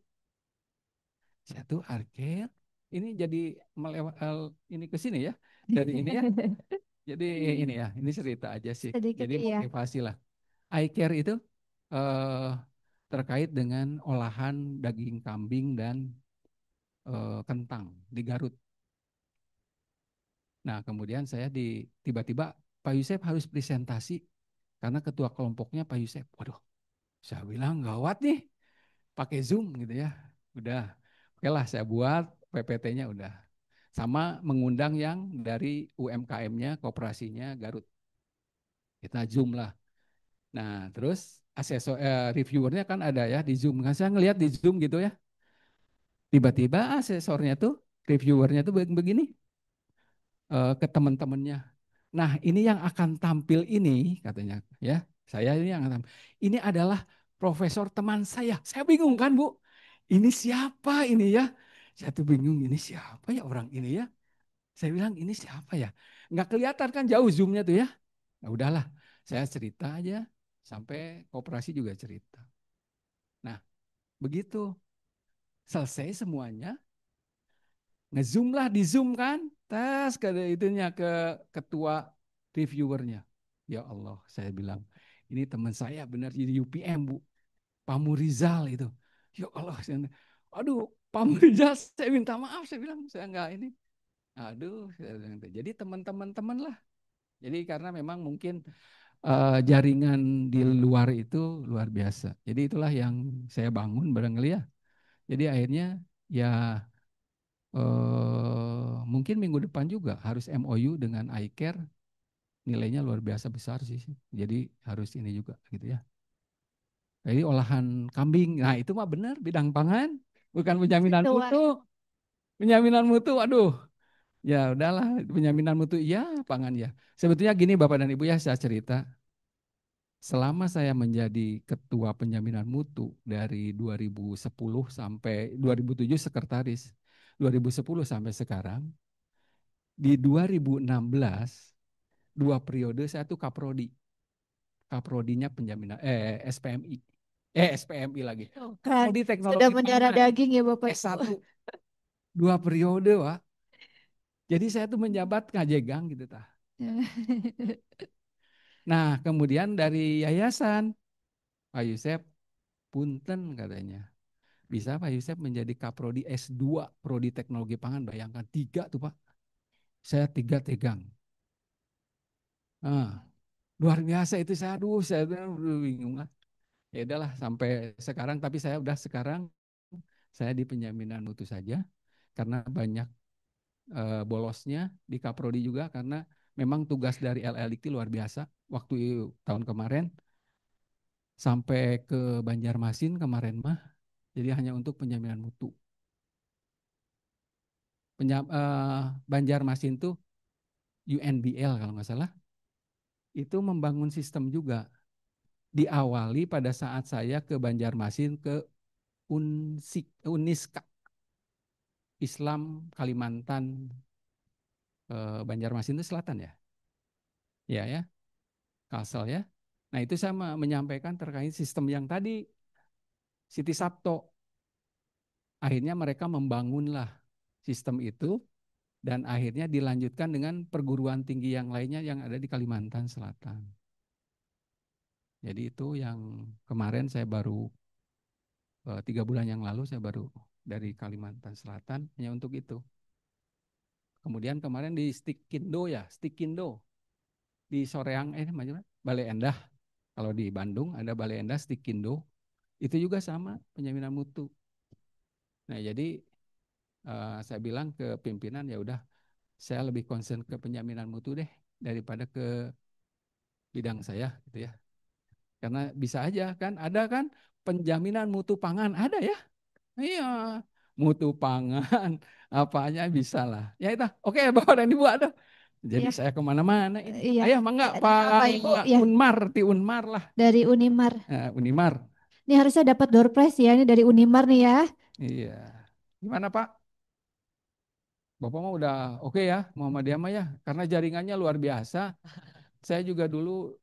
Saya tuh iCare ini jadi melewat ini ke sini ya. Dari ini ya. Jadi ini ya, ini cerita aja sih. Sedikit Jadi ya. motivasi lah. iCare itu eh, terkait dengan olahan daging kambing dan kentang di Garut. Nah, kemudian saya tiba-tiba Pak Yusef harus presentasi karena ketua kelompoknya Pak Yusef. Waduh, saya bilang gawat nih, pakai Zoom gitu ya. Udah, oke lah saya buat PPT-nya udah. Sama mengundang yang dari UMKM-nya, kooperasinya Garut. Kita Zoom lah. Nah, terus reviewernya kan ada ya di Zoom. Kan saya ngelihat di Zoom gitu ya. Tiba-tiba asesornya tuh, reviewernya tuh begini ke teman-temannya. Nah, ini yang akan tampil ini katanya ya. Saya ini yang akan tampil. Ini adalah profesor teman saya. Saya bingung kan, Bu. Ini siapa ini ya? Saya tuh bingung ini siapa ya orang ini ya? Saya bilang ini siapa ya? Nggak kelihatan kan jauh zoomnya tuh ya. Nah, udahlah, saya cerita aja sampai koperasi juga cerita. Nah, begitu selesai semuanya, ngezoom lah, di zoom kan, tas ke itunya ke ketua reviewernya. Ya Allah, saya bilang ini teman saya benar jadi UPM Bu, Pak Murizal itu. Ya Allah, aduh Pak Murizal, saya minta maaf, saya bilang saya enggak ini. Aduh, jadi teman-teman lah. Jadi karena memang mungkin jaringan di luar itu luar biasa. Jadi itulah yang saya bangun barangkali ya. Jadi akhirnya ya mungkin minggu depan juga harus MOU dengan iCare, nilainya luar biasa besar sih. Jadi harus ini juga gitu ya. Jadi olahan kambing, nah itu mah benar bidang pangan, bukan penjaminan mutu. Penjaminan mutu, aduh, ya udahlah penjaminan mutu iya, pangan ya. Sebetulnya gini Bapak dan Ibu ya saya cerita, selama saya menjadi ketua penjaminan mutu dari 2010 sampai 2007 sekretaris, 2010 sampai sekarang, di 2016 2 periode saya tuh kaprodi. Kaprodinya penjaminan SPMI. SPMI lagi. Oh, kan. Prodi Sudah Teknologi mendarah Pangan. daging ya Bapak Ibu. S1. 2 periode, Pak. Jadi saya tuh menjabat ngajegang gitu tah. Nah, kemudian dari yayasan Pak Yusef punten katanya. Bisa Pak Yusef menjadi Kaprodi S2 Prodi Teknologi Pangan, bayangkan 3 tuh Pak. Saya 3 tegang. Nah, luar biasa itu saya bingung lah. Ya udahlah sampai sekarang, tapi saya udah sekarang saya di penjaminan mutu saja karena banyak bolosnya di Kaprodi juga karena memang tugas dari LLDikti luar biasa. Waktu tahun kemarin sampai ke Banjarmasin kemarin mah, jadi hanya untuk penjaminan mutu. Banjarmasin tuh UNBL kalau nggak salah, itu membangun sistem juga. Diawali pada saat saya ke Banjarmasin ke Uniska Islam Kalimantan, Banjarmasin itu selatan ya, ya ya. Kalsel ya. Nah itu sama menyampaikan terkait sistem yang tadi, Siti Sabto. Akhirnya mereka membangunlah sistem itu dan akhirnya dilanjutkan dengan perguruan tinggi yang lainnya yang ada di Kalimantan Selatan. Jadi itu yang kemarin saya baru 3 bulan yang lalu saya baru dari Kalimantan Selatan hanya untuk itu. Kemudian kemarin di Stikindo ya, Stikindo di Soreang mana? Bale Endah. Kalau di Bandung ada Bale Endah Stikindo. Itu juga sama penjaminan mutu. Nah, jadi saya bilang ke pimpinan ya udah saya lebih concern ke penjaminan mutu deh daripada ke bidang saya gitu ya. Karena bisa aja kan ada kan penjaminan mutu pangan ada ya. Iya, mutu pangan apanya bisa lah. Ya itu. Oke, Bapak dan Ibu ada. Jadi Iya, saya kemana-mana ini. iya. Ayah, mangga Bapak Ibu Pak ya Unmar, Ti Unmar lah. dari Unimar. Unimar. Ini harusnya dapat door prize ya, ini dari Unimar nih ya. Iya. Gimana Pak? Bapak mah udah oke ya, Muhammadiyah mah ya. Karena jaringannya luar biasa. Saya juga dulu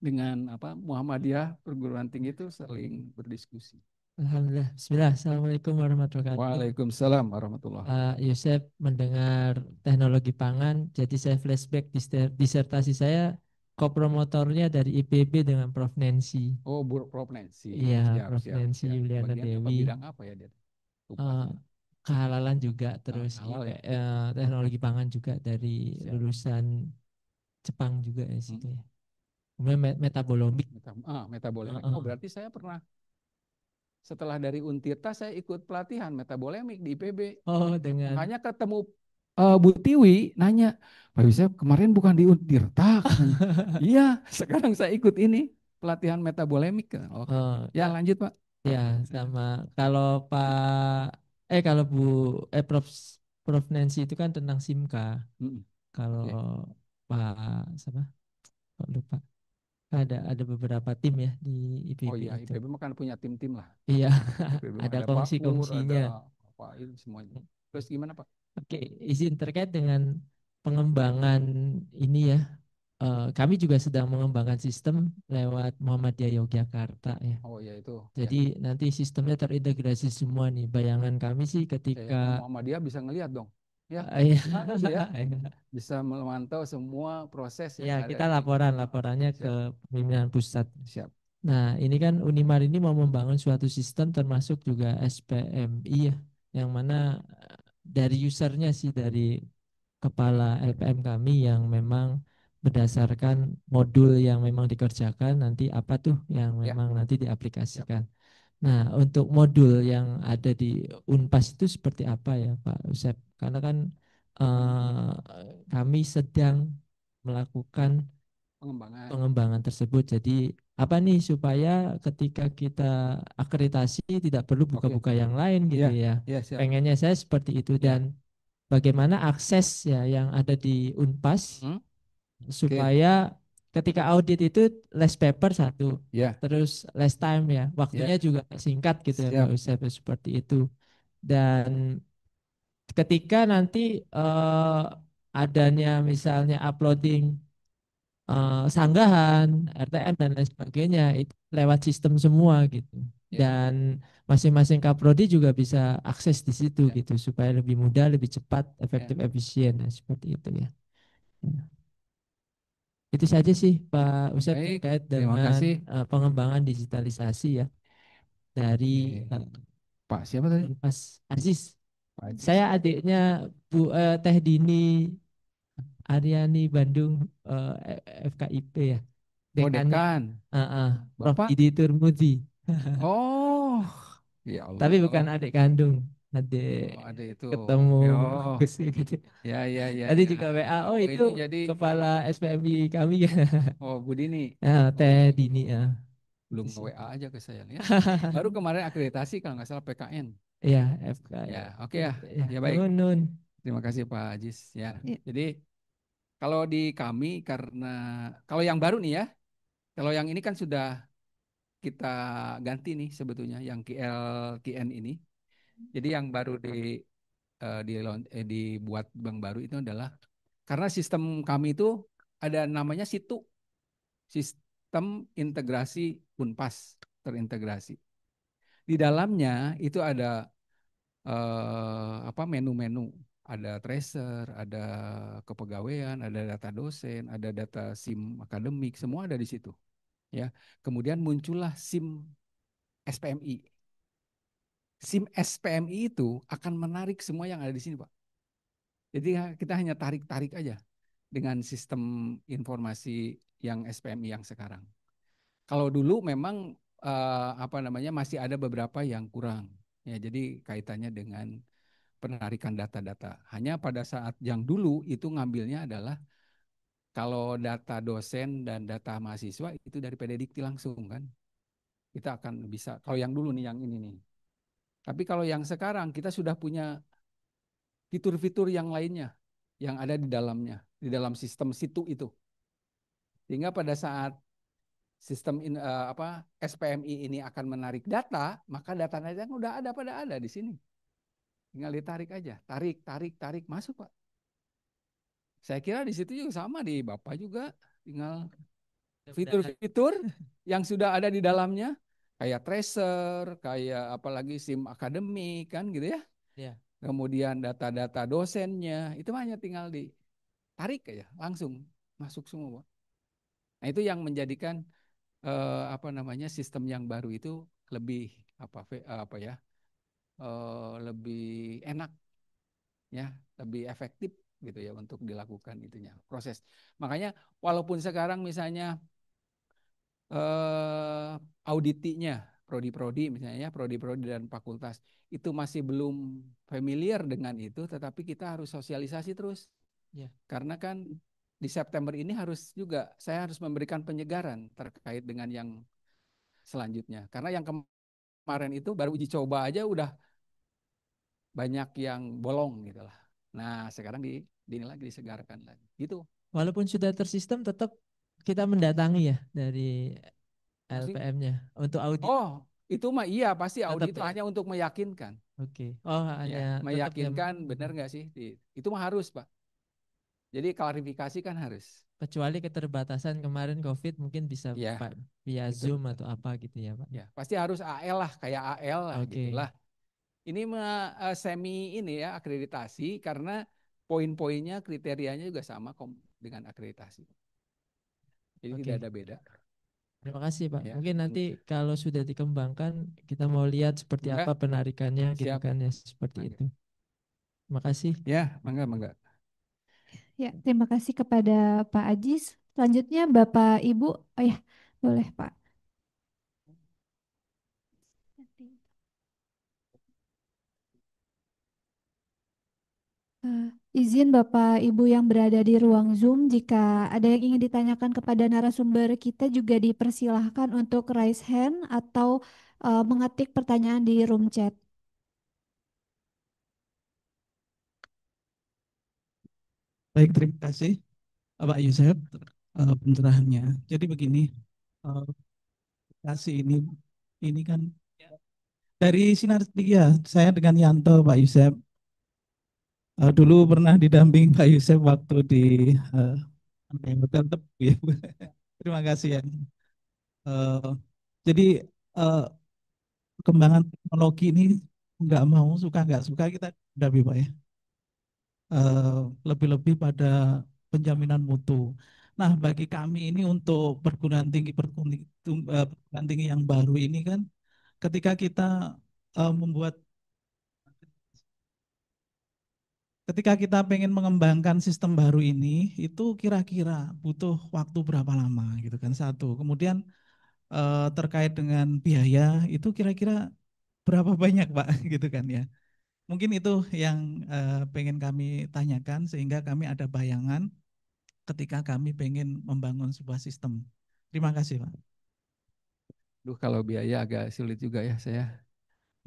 dengan Muhammadiyah perguruan tinggi itu sering berdiskusi. Alhamdulillah. Bismillah. Assalamualaikum warahmatullahi wabarakatuh. Waalaikumsalam warahmatullahi wabarakatuh. Pak Yosep mendengar teknologi pangan, jadi saya flashback disertasi saya kopromotornya dari IPB dengan Prof. Nancy. Oh, Buruk Prof Nancy. Iya, Siap, Prof. siap, Nancy siap. Yuliana Bagian apa Dewi. bidang apa ya dia? Lupa. Eh, kehalalan juga, terus halal ya. teknologi pangan juga dari Siap. lulusan Jepang juga ya situ ya. Kemudian metabolomi. Metabolemik. Oh, berarti saya pernah setelah dari Untirta saya ikut pelatihan metabolemik di IPB. Oh, dengan Makanya ketemu Bu Tiwi nanya, Pak Yusef kemarin bukan di Untirta katanya. Iya, sekarang saya ikut ini pelatihan metabolemik. Oke. Ya, lanjut Pak. Ya, sama. Kalau kalau Prof Nancy itu kan tentang SIMKA. Kalau Pak siapa? Kok lupa. Ada beberapa tim ya di IPB Oh iya, itu. IPB kan punya tim-tim lah. Iya, IPB ada Pak Pur, kongsi-kongsinya. ada apa itu semuanya. Terus gimana Pak? Oke, izin terkait dengan pengembangan ini ya. Kami juga sedang mengembangkan sistem lewat Muhammadiyah Yogyakarta ya. Oh iya itu. Jadi nanti sistemnya terintegrasi semua nih. Bayangan kami sih ketika Muhammadiyah bisa ngelihat dong. Ya, iya. ya. Bisa memantau semua proses Ya, yang ada kita laporannya Siap. ke pimpinan pusat. Siap. Nah, ini kan Unimar ini mau membangun suatu sistem termasuk juga SPMI ya, yang mana dari usernya sih dari kepala LPM kami yang memang berdasarkan modul yang memang dikerjakan nanti apa tuh yang memang nanti diaplikasikan. Nah, untuk modul yang ada di Unpas itu seperti apa ya Pak Usep? Karena kan kami sedang melakukan pengembangan tersebut. Jadi apa nih supaya ketika kita akreditasi tidak perlu buka-buka yang lain gitu ya. Pengennya saya seperti itu dan bagaimana akses ya yang ada di Unpas supaya ketika audit itu less paper satu, terus less time ya, waktunya juga singkat gitu ya Pak Usep seperti itu. Dan ketika nanti adanya misalnya uploading sanggahan, RTM dan lain sebagainya itu lewat sistem semua gitu. Dan masing-masing kaprodi juga bisa akses di situ gitu supaya lebih mudah, lebih cepat, efektif, efisien seperti itu ya. Itu saja sih Pak Usep terkait dengan pengembangan digitalisasi ya dari Pak siapa tadi? Mas Aziz. Saya adiknya Bu Teh Dini Aryani Bandung FKIP ya. Dekan. Prof. Didi Turmudi. Oh, ya Allah. Tapi bukan adik kandung, adik itu ketemu bagus gitu. Ya. Tadi juga WA, oh itu jadi kepala SPMI kami ya. Oh, Bu Dini. Teh Dini ya. Belum WA aja ke saya ya. Baru kemarin akreditasi kalau nggak salah PKN. Iya, FK. Ya, oke ya. Ya baik. Nun. Terima kasih Pak Ajis ya. Jadi kalau di kami karena kalau yang baru nih ya, kalau yang ini kan sudah kita ganti nih sebetulnya yang KN ini. Jadi yang baru dibuat bank baru itu adalah karena sistem kami itu ada namanya situ. sistem integrasi Unpas terintegrasi. Di dalamnya itu ada menu-menu, ada tracer, ada kepegawaian, ada data dosen, ada data SIM akademik, semua ada di situ. Ya, kemudian muncullah SIM SPMI. SIM SPMI itu akan menarik semua yang ada di sini, Pak. Jadi kita hanya tarik-tarik aja dengan sistem informasi yang SPMI yang sekarang. Kalau dulu memang masih ada beberapa yang kurang. Ya, jadi kaitannya dengan penarikan data-data. Hanya pada saat yang dulu itu ngambilnya adalah kalau data dosen dan data mahasiswa itu dari PDDikti langsung kan. Kita akan bisa, kalau yang dulu nih yang ini nih. Tapi kalau yang sekarang kita sudah punya fitur-fitur yang lainnya yang ada di dalamnya, di dalam sistem situ itu. Sehingga pada saat sistem SPMI ini akan menarik data, maka datanya udah ada di sini. Tinggal ditarik aja, tarik, masuk Pak. Saya kira di situ juga sama, di Bapak juga tinggal fitur-fitur yang sudah ada di dalamnya, kayak tracer, kayak apalagi SIM akademik kan gitu ya. Ya. Kemudian data-data dosennya, itu hanya tinggal ditarik aja, langsung masuk semua Pak. Nah itu yang menjadikan sistem yang baru itu lebih lebih enak ya, lebih efektif gitu ya untuk dilakukan itunya proses. Makanya walaupun sekarang misalnya auditinya prodi-prodi misalnya prodi-prodi dan fakultas itu masih belum familiar dengan itu, tetapi kita harus sosialisasi terus. Ya. Karena kan di September ini saya harus memberikan penyegaran terkait dengan yang selanjutnya. Karena yang kemarin itu baru uji coba aja udah banyak yang bolong gitu lah. Nah sekarang ini lagi disegarkan lagi gitu. Walaupun sudah tersistem tetap kita mendatangi ya dari LPM-nya untuk audit. Oh itu mah iya pasti audit itu ya? hanya untuk meyakinkan. Oke. Oh hanya ya, meyakinkan benar nggak sih? Itu mah harus Pak. Jadi klarifikasi kan harus. Kecuali keterbatasan kemarin COVID mungkin bisa ya, via Zoom atau apa gitu ya Pak. Ya pasti harus AL lah, kayak AL lah gitulah. Ini semi ini ya akreditasi karena poin-poinnya kriterianya juga sama dengan akreditasi. Jadi tidak ada beda. Terima kasih Pak. Ya. Mungkin nanti kalau sudah dikembangkan kita mau lihat seperti apa penarikannya gitu kan ya seperti itu. Terima kasih. Ya, mangga. Ya, terima kasih kepada Pak Ajis. Selanjutnya Bapak Ibu, oh ya, boleh Pak. Izin Bapak Ibu yang berada di ruang Zoom, jika ada yang ingin ditanyakan kepada narasumber kita juga dipersilahkan untuk raise hand atau mengetik pertanyaan di room chat. Baik, terima kasih Pak Yusef pencerahannya. Jadi begini, kasih ini kan dari Sinar 3, saya dengan Yanto Pak Yusef. Dulu pernah didamping Pak Yusef waktu di hotel Tebu ya. Terima kasih ya. Jadi perkembangan teknologi ini nggak suka kita hadapi Pak ya. Lebih-lebih pada penjaminan mutu. Nah, bagi kami ini untuk perguruan tinggi yang baru ini kan, ketika kita ketika kita pengen mengembangkan sistem baru ini, itu kira-kira butuh waktu berapa lama gitu kan, satu. Kemudian terkait dengan biaya, itu kira-kira berapa banyak Pak gitu kan ya. Mungkin itu yang pengen kami tanyakan sehingga kami ada bayangan ketika kami pengen membangun sebuah sistem. Terima kasih Pak. Kalau biaya agak sulit juga ya saya.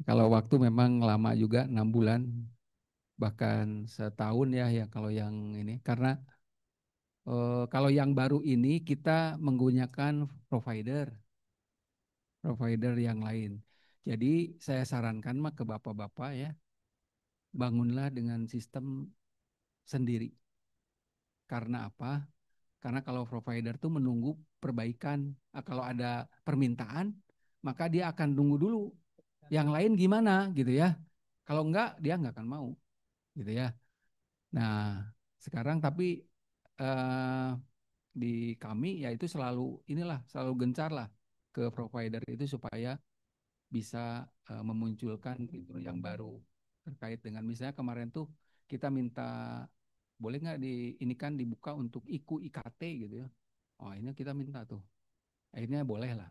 Kalau waktu memang lama juga 6 bulan bahkan setahun ya kalau yang ini karena kalau yang baru ini kita menggunakan provider yang lain. Jadi saya sarankan mah ke bapak-bapak ya, bangunlah dengan sistem sendiri. Karena apa? Karena kalau provider tuh menunggu perbaikan. Kalau ada permintaan, maka dia akan tunggu dulu. Yang lain gimana gitu ya. Kalau enggak, dia enggak akan mau gitu ya. Nah, sekarang tapi di kami yaitu selalu selalu gencar lah ke provider itu supaya bisa memunculkan gitu yang baru terkait dengan misalnya kemarin tuh kita minta boleh nggak ini kan dibuka untuk IKU IKT gitu ya. Oh ini kita minta tuh. Akhirnya boleh lah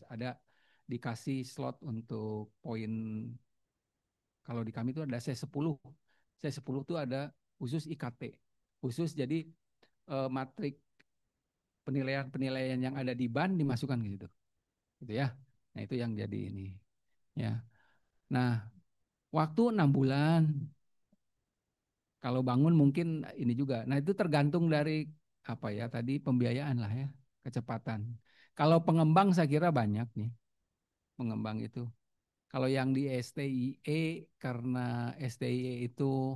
ada dikasih slot untuk poin kalau di kami itu ada C10. C10 tuh ada khusus IKT. Khusus jadi matrik penilaian-penilaian yang ada di BAN dimasukkan ke situ. Gitu ya. Nah, itu yang jadi ini. Ya. Nah, waktu 6 bulan. Kalau bangun mungkin ini juga. Nah, itu tergantung dari apa ya tadi pembiayaan lah ya, kecepatan. Kalau pengembang saya kira banyak nih. Pengembang itu. Kalau yang di STIE karena STIE itu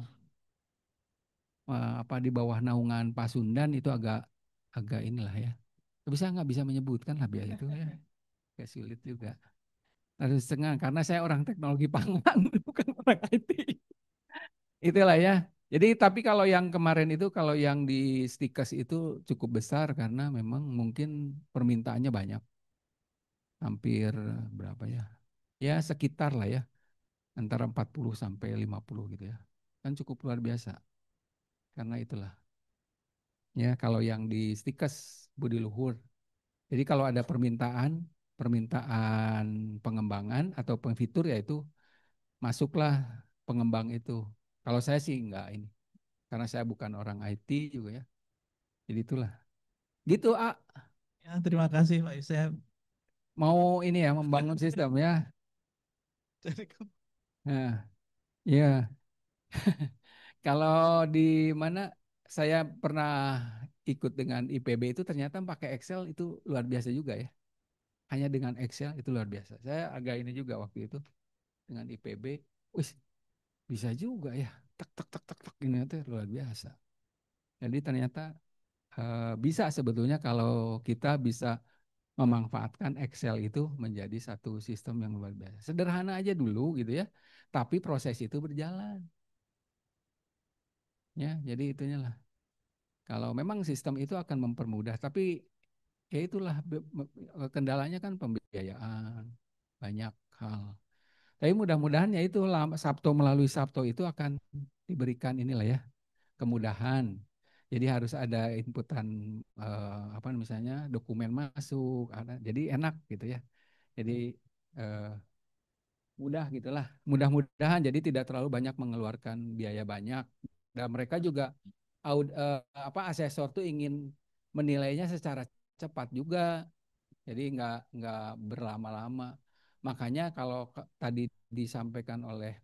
apa di bawah naungan Pasundan itu agak inilah ya. Nggak bisa menyebutkan lah biaya itu ya. Kayak sulit juga. Harus setengah karena saya orang teknologi pangan bukan orang IT. Itulah ya. Jadi tapi kalau yang kemarin itu kalau yang di Stikes itu cukup besar karena memang mungkin permintaannya banyak. Hampir berapa ya? Ya sekitar lah ya. Antara 40 sampai 50 gitu ya. Kan cukup luar biasa. Karena itulah. Ya kalau yang di Stikes Budi Luhur. Jadi kalau ada permintaan pengembangan atau pengfitur yaitu masuklah pengembang itu. Kalau saya sih enggak ini. Karena saya bukan orang IT juga ya. Jadi itulah. Gitu, A. Ya, terima kasih Pak Yusef. Mau ini ya, membangun sistem ya. Nah, ya. Kalau di mana saya pernah ikut dengan IPB itu ternyata pakai Excel itu luar biasa juga ya. Hanya dengan Excel itu luar biasa. Saya agak ini juga waktu itu dengan IPB. Wih, bisa juga ya. Tak tak tak tak tak ini itu luar biasa. Jadi ternyata bisa sebetulnya kalau kita bisa memanfaatkan Excel itu menjadi satu sistem yang luar biasa. Sederhana aja dulu gitu ya, tapi proses itu berjalan. Ya, jadi itunya lah. Kalau memang sistem itu akan mempermudah, tapi ya itulah kendalanya kan pembiayaan, banyak hal. Tapi mudah-mudahan ya itu Sabto melalui Sabto itu akan diberikan inilah ya, kemudahan. Jadi harus ada inputan apa misalnya dokumen masuk, jadi enak gitu ya. Jadi mudah gitulah, mudah-mudahan jadi tidak terlalu banyak mengeluarkan biaya banyak. Dan mereka juga asesor tuh ingin menilainya secara cepat juga, jadi nggak berlama-lama. Makanya kalau tadi disampaikan oleh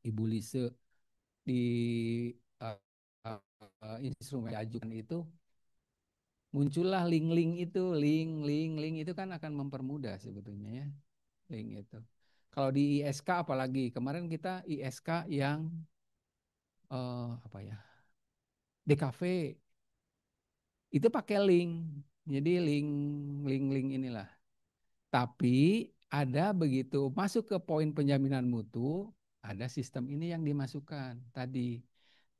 Ibu Lise di instrumen ajukan itu muncullah link-link itu, link itu kan akan mempermudah sebetulnya ya, link itu. Kalau di ISK apalagi kemarin kita ISK yang apa ya DKV itu pakai link, jadi link inilah. Tapi ada begitu masuk ke poin penjaminan mutu, ada sistem ini yang dimasukkan tadi.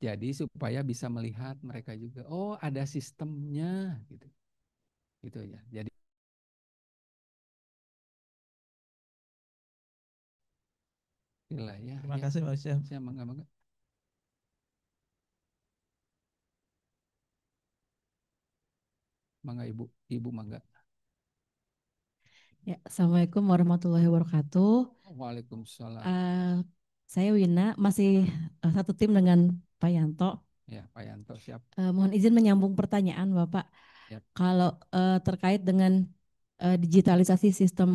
Jadi supaya bisa melihat mereka juga, oh ada sistemnya gitu. Gitu ya. Jadi inilah ya. Terima kasih Pak Chef. Saya mangga. Mangga Ibu mangga. Ya, Assalamualaikum warahmatullahi wabarakatuh. Waalaikumsalam. Saya Wina, masih satu tim dengan Pak Yanto. Ya, Pak Yanto siap. Mohon izin menyambung pertanyaan Bapak. Yep. Kalau terkait dengan digitalisasi sistem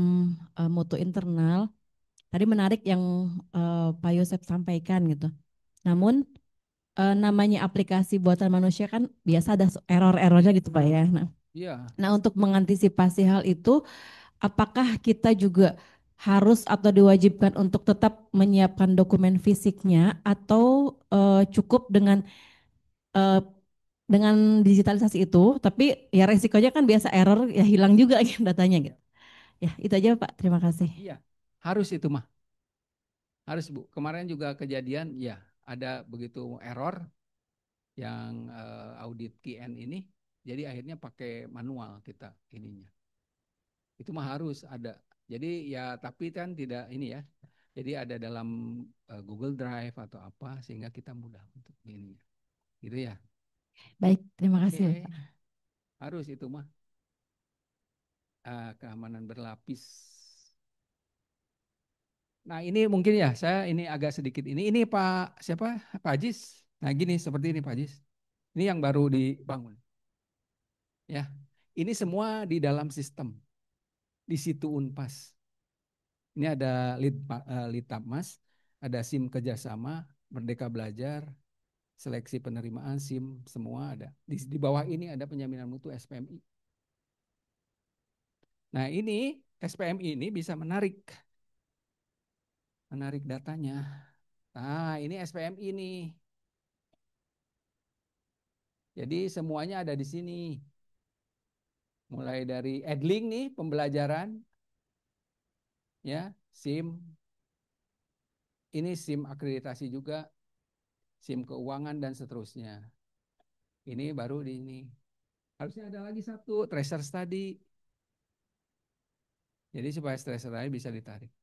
mutu internal, tadi menarik yang Pak Yosep sampaikan gitu. Namun namanya aplikasi buatan manusia kan biasa ada error-errornya gitu Pak ya. Nah, untuk mengantisipasi hal itu, apakah kita juga harus atau diwajibkan untuk tetap menyiapkan dokumen fisiknya atau cukup dengan dengan digitalisasi itu, tapi ya resikonya kan biasa error ya hilang juga datanya gitu. Ya itu aja Pak, terima kasih. Iya, harus itu mah. Harus Bu. Kemarin juga kejadian ya ada begitu error yang audit QN ini, jadi akhirnya pakai manual kita ininya. Itu mah harus ada. Jadi ya tapi kan tidak ini ya. Jadi ada dalam Google Drive atau apa sehingga kita mudah untuk ini. Gitu ya. Baik, terima kasih Pak. Harus itu mah. Keamanan berlapis. Nah ini mungkin ya saya ini agak sedikit ini Pak siapa Pak Ajis. Nah gini seperti ini Pak Ajis. Ini yang baru dibangun. Ya, ini semua di dalam sistem di situ Unpas. Ini ada Litbangmas, ada SIM kerjasama, Merdeka Belajar, seleksi penerimaan SIM semua ada. Di bawah ini ada penjaminan mutu SPMI. Nah ini SPMI ini bisa menarik datanya. Nah ini SPMI nih. Jadi semuanya ada di sini. Mulai dari Edling nih pembelajaran, ya SIM. Ini SIM akreditasi juga, SIM keuangan dan seterusnya. Ini baru di ini. Harusnya ada lagi satu tracer study. Jadi supaya tracer study bisa ditarik.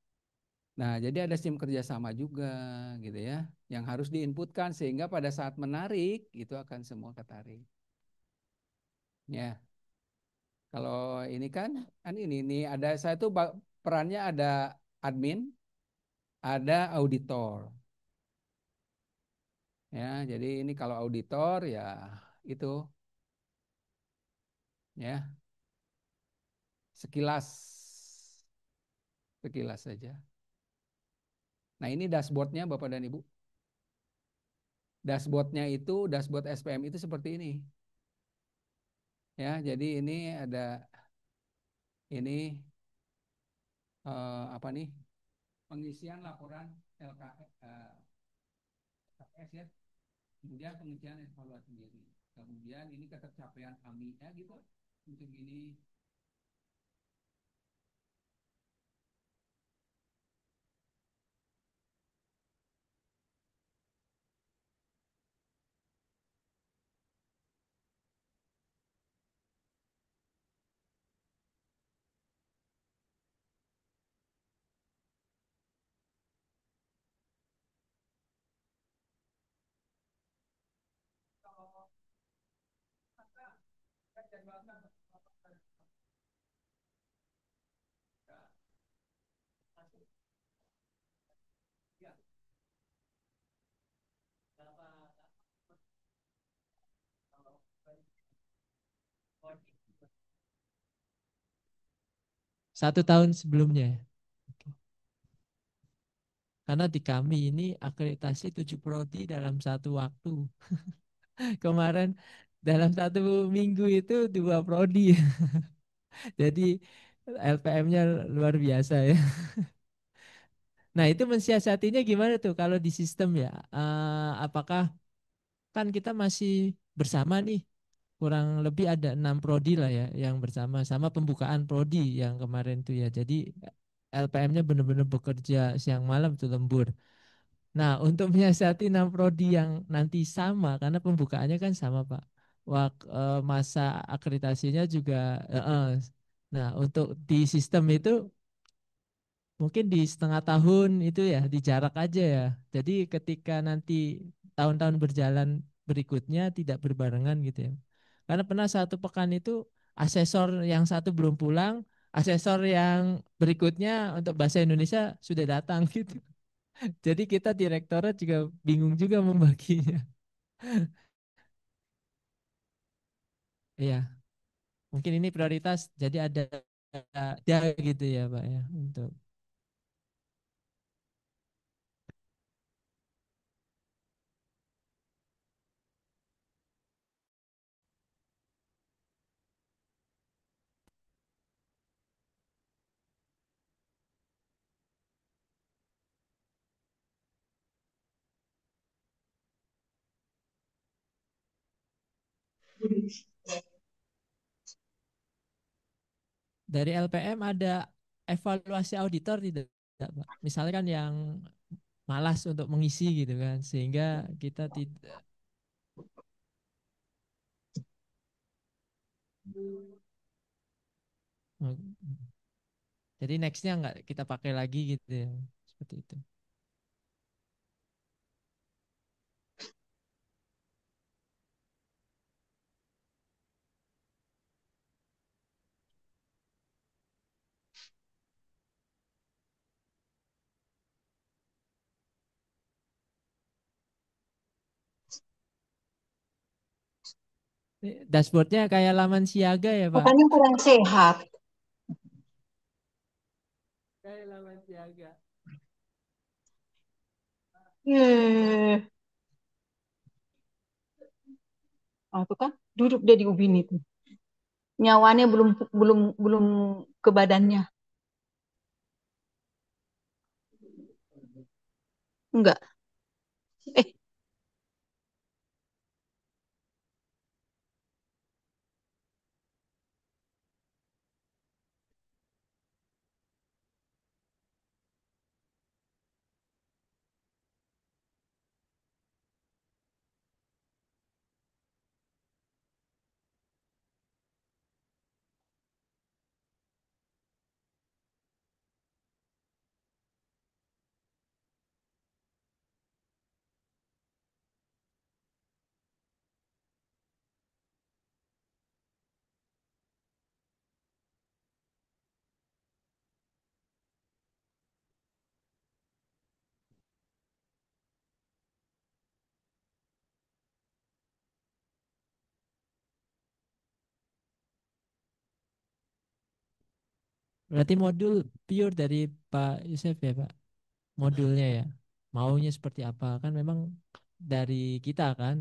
Nah, jadi ada SIM kerjasama juga gitu ya, yang harus diinputkan sehingga pada saat menarik itu akan semua ketarik. Ya, kalau ini kan ini ada saya tuh perannya ada admin, ada auditor. Ya, jadi ini kalau auditor ya itu ya sekilas saja. Nah ini dashboardnya Bapak dan Ibu. Dashboardnya itu, dashboard SPM itu seperti ini. Ya, jadi ini ada ini apa nih pengisian laporan LKS ya. Kemudian pengisian evaluasi diri. Kemudian ini ketercapaian kami ya gitu. Untuk ini Satu tahun sebelumnya. Karena di kami ini akreditasi 7 prodi dalam satu waktu. Kemarin dalam satu minggu itu 2 prodi. Jadi LPM-nya luar biasa ya. Nah itu mensiasatinya gimana tuh kalau di sistem ya? Apakah kan kita masih bersama nih, kurang lebih ada 6 prodi lah ya yang bersama, sama pembukaan prodi yang kemarin tuh ya. Jadi LPM-nya benar-benar bekerja siang malam tuh lembur. Nah untuk menyiasati 6 prodi yang nanti sama, karena pembukaannya kan sama Pak. Masa akreditasinya juga. Nah untuk di sistem itu mungkin di setengah tahun itu ya di jarak aja ya. Jadi ketika nanti tahun-tahun berjalan berikutnya tidak berbarengan gitu ya. Karena pernah satu pekan itu asesor yang satu belum pulang, asesor yang berikutnya untuk bahasa Indonesia sudah datang gitu. Jadi kita direktorat juga bingung juga membaginya. Iya, mungkin ini prioritas jadi ada gitu ya Pak ya untuk. Dari LPM ada evaluasi auditor tidak, Pak? Misalkan yang malas untuk mengisi gitu kan, sehingga kita tidak. Jadi nextnya nggak kita pakai lagi gitu ya, seperti itu. Dashboardnya kayak laman siaga ya, Pak? Bukannya kurang sehat. Kayak laman siaga. Oh, itu kan duduk dia di ubin itu. Nyawanya belum belum belum ke badannya. Enggak. Eh, Berarti modul pure dari Pak Yusuf ya, Pak? Modulnya ya. Maunya seperti apa? Kan memang dari kita kan.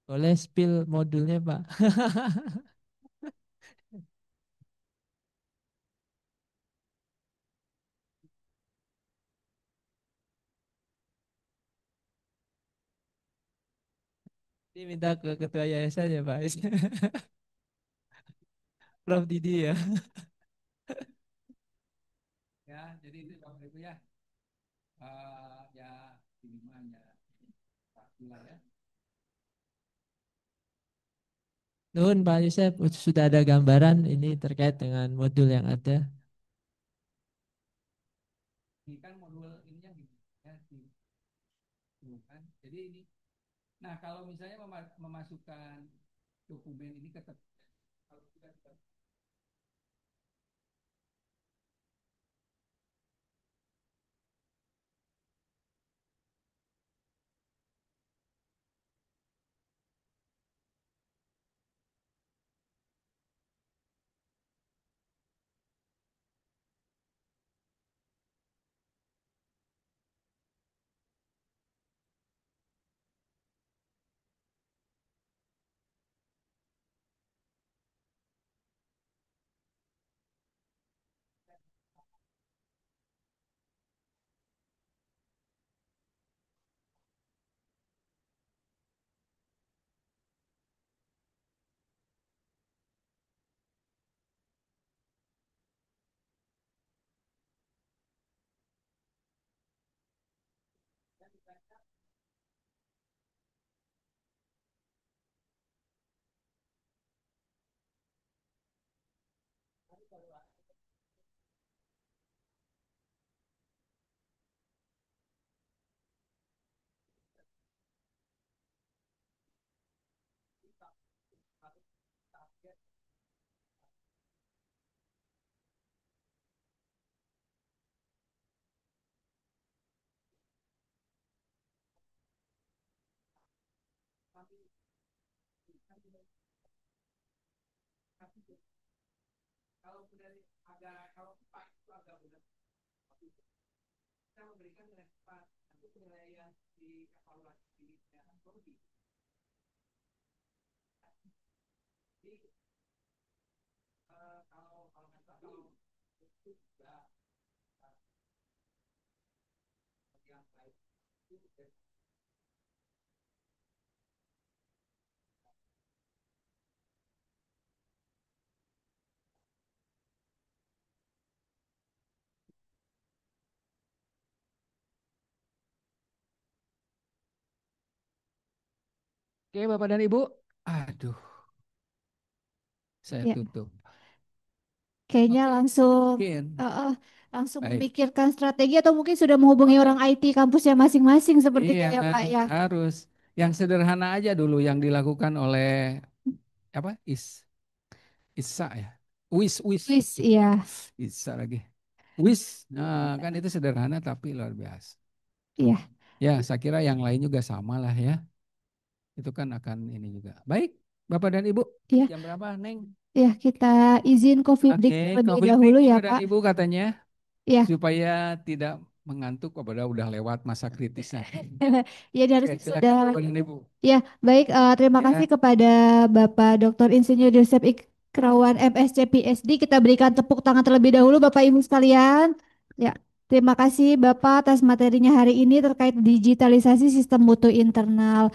Boleh spill modulnya, Pak? Ini minta ke ketua yayasan ya, Pak. Prof Didi ya. Ya, jadi itu Bapak Ibu ya. Ya ini ya pastilah ya. Nuhun Pak Yusuf, sudah ada gambaran ini terkait dengan modul yang ada. Ini kan modul ininya gitu ya, kan. Jadi ini, nah kalau misalnya memasukkan dokumen ini ke kalau kita kalau dari agak kalau Pak itu agak benar kita memberikan nilai 4 nanti penilaian di evaluasi jadi kalau itu juga Oke, Bapak dan Ibu. Aduh, saya Ya, tutup. kayaknya Oke, langsung mungkin. langsung Baik. memikirkan strategi atau mungkin sudah menghubungi orang IT kampusnya masing-masing sepertinya Iya, ya Pak ya. harus. Yang sederhana aja dulu yang dilakukan oleh apa? Isa ya. Wis. Wis, iya. Isa lagi. Wis. Nah, kan itu sederhana tapi luar biasa. Iya. Ya, saya kira yang lain juga sama lah ya. Itu kan akan ini juga. Baik, Bapak dan Ibu. Iya. Jam berapa, Neng? Ya, kita izin coffee break Oke, terlebih coffee dahulu break ya Bapak dan Pak. Ibu katanya. Ya. Supaya tidak mengantuk kepada udah lewat masa kritisnya. Ya, harus Oke, sudah. silakan Bapak dan Ibu. Ya, baik. Terima Ya. kasih kepada Bapak Dr. Insinyur Yosep Ikrawan MSc PhD. Kita berikan tepuk tangan terlebih dahulu Bapak Ibu sekalian. Ya, terima kasih Bapak atas materinya hari ini terkait digitalisasi sistem mutu internal.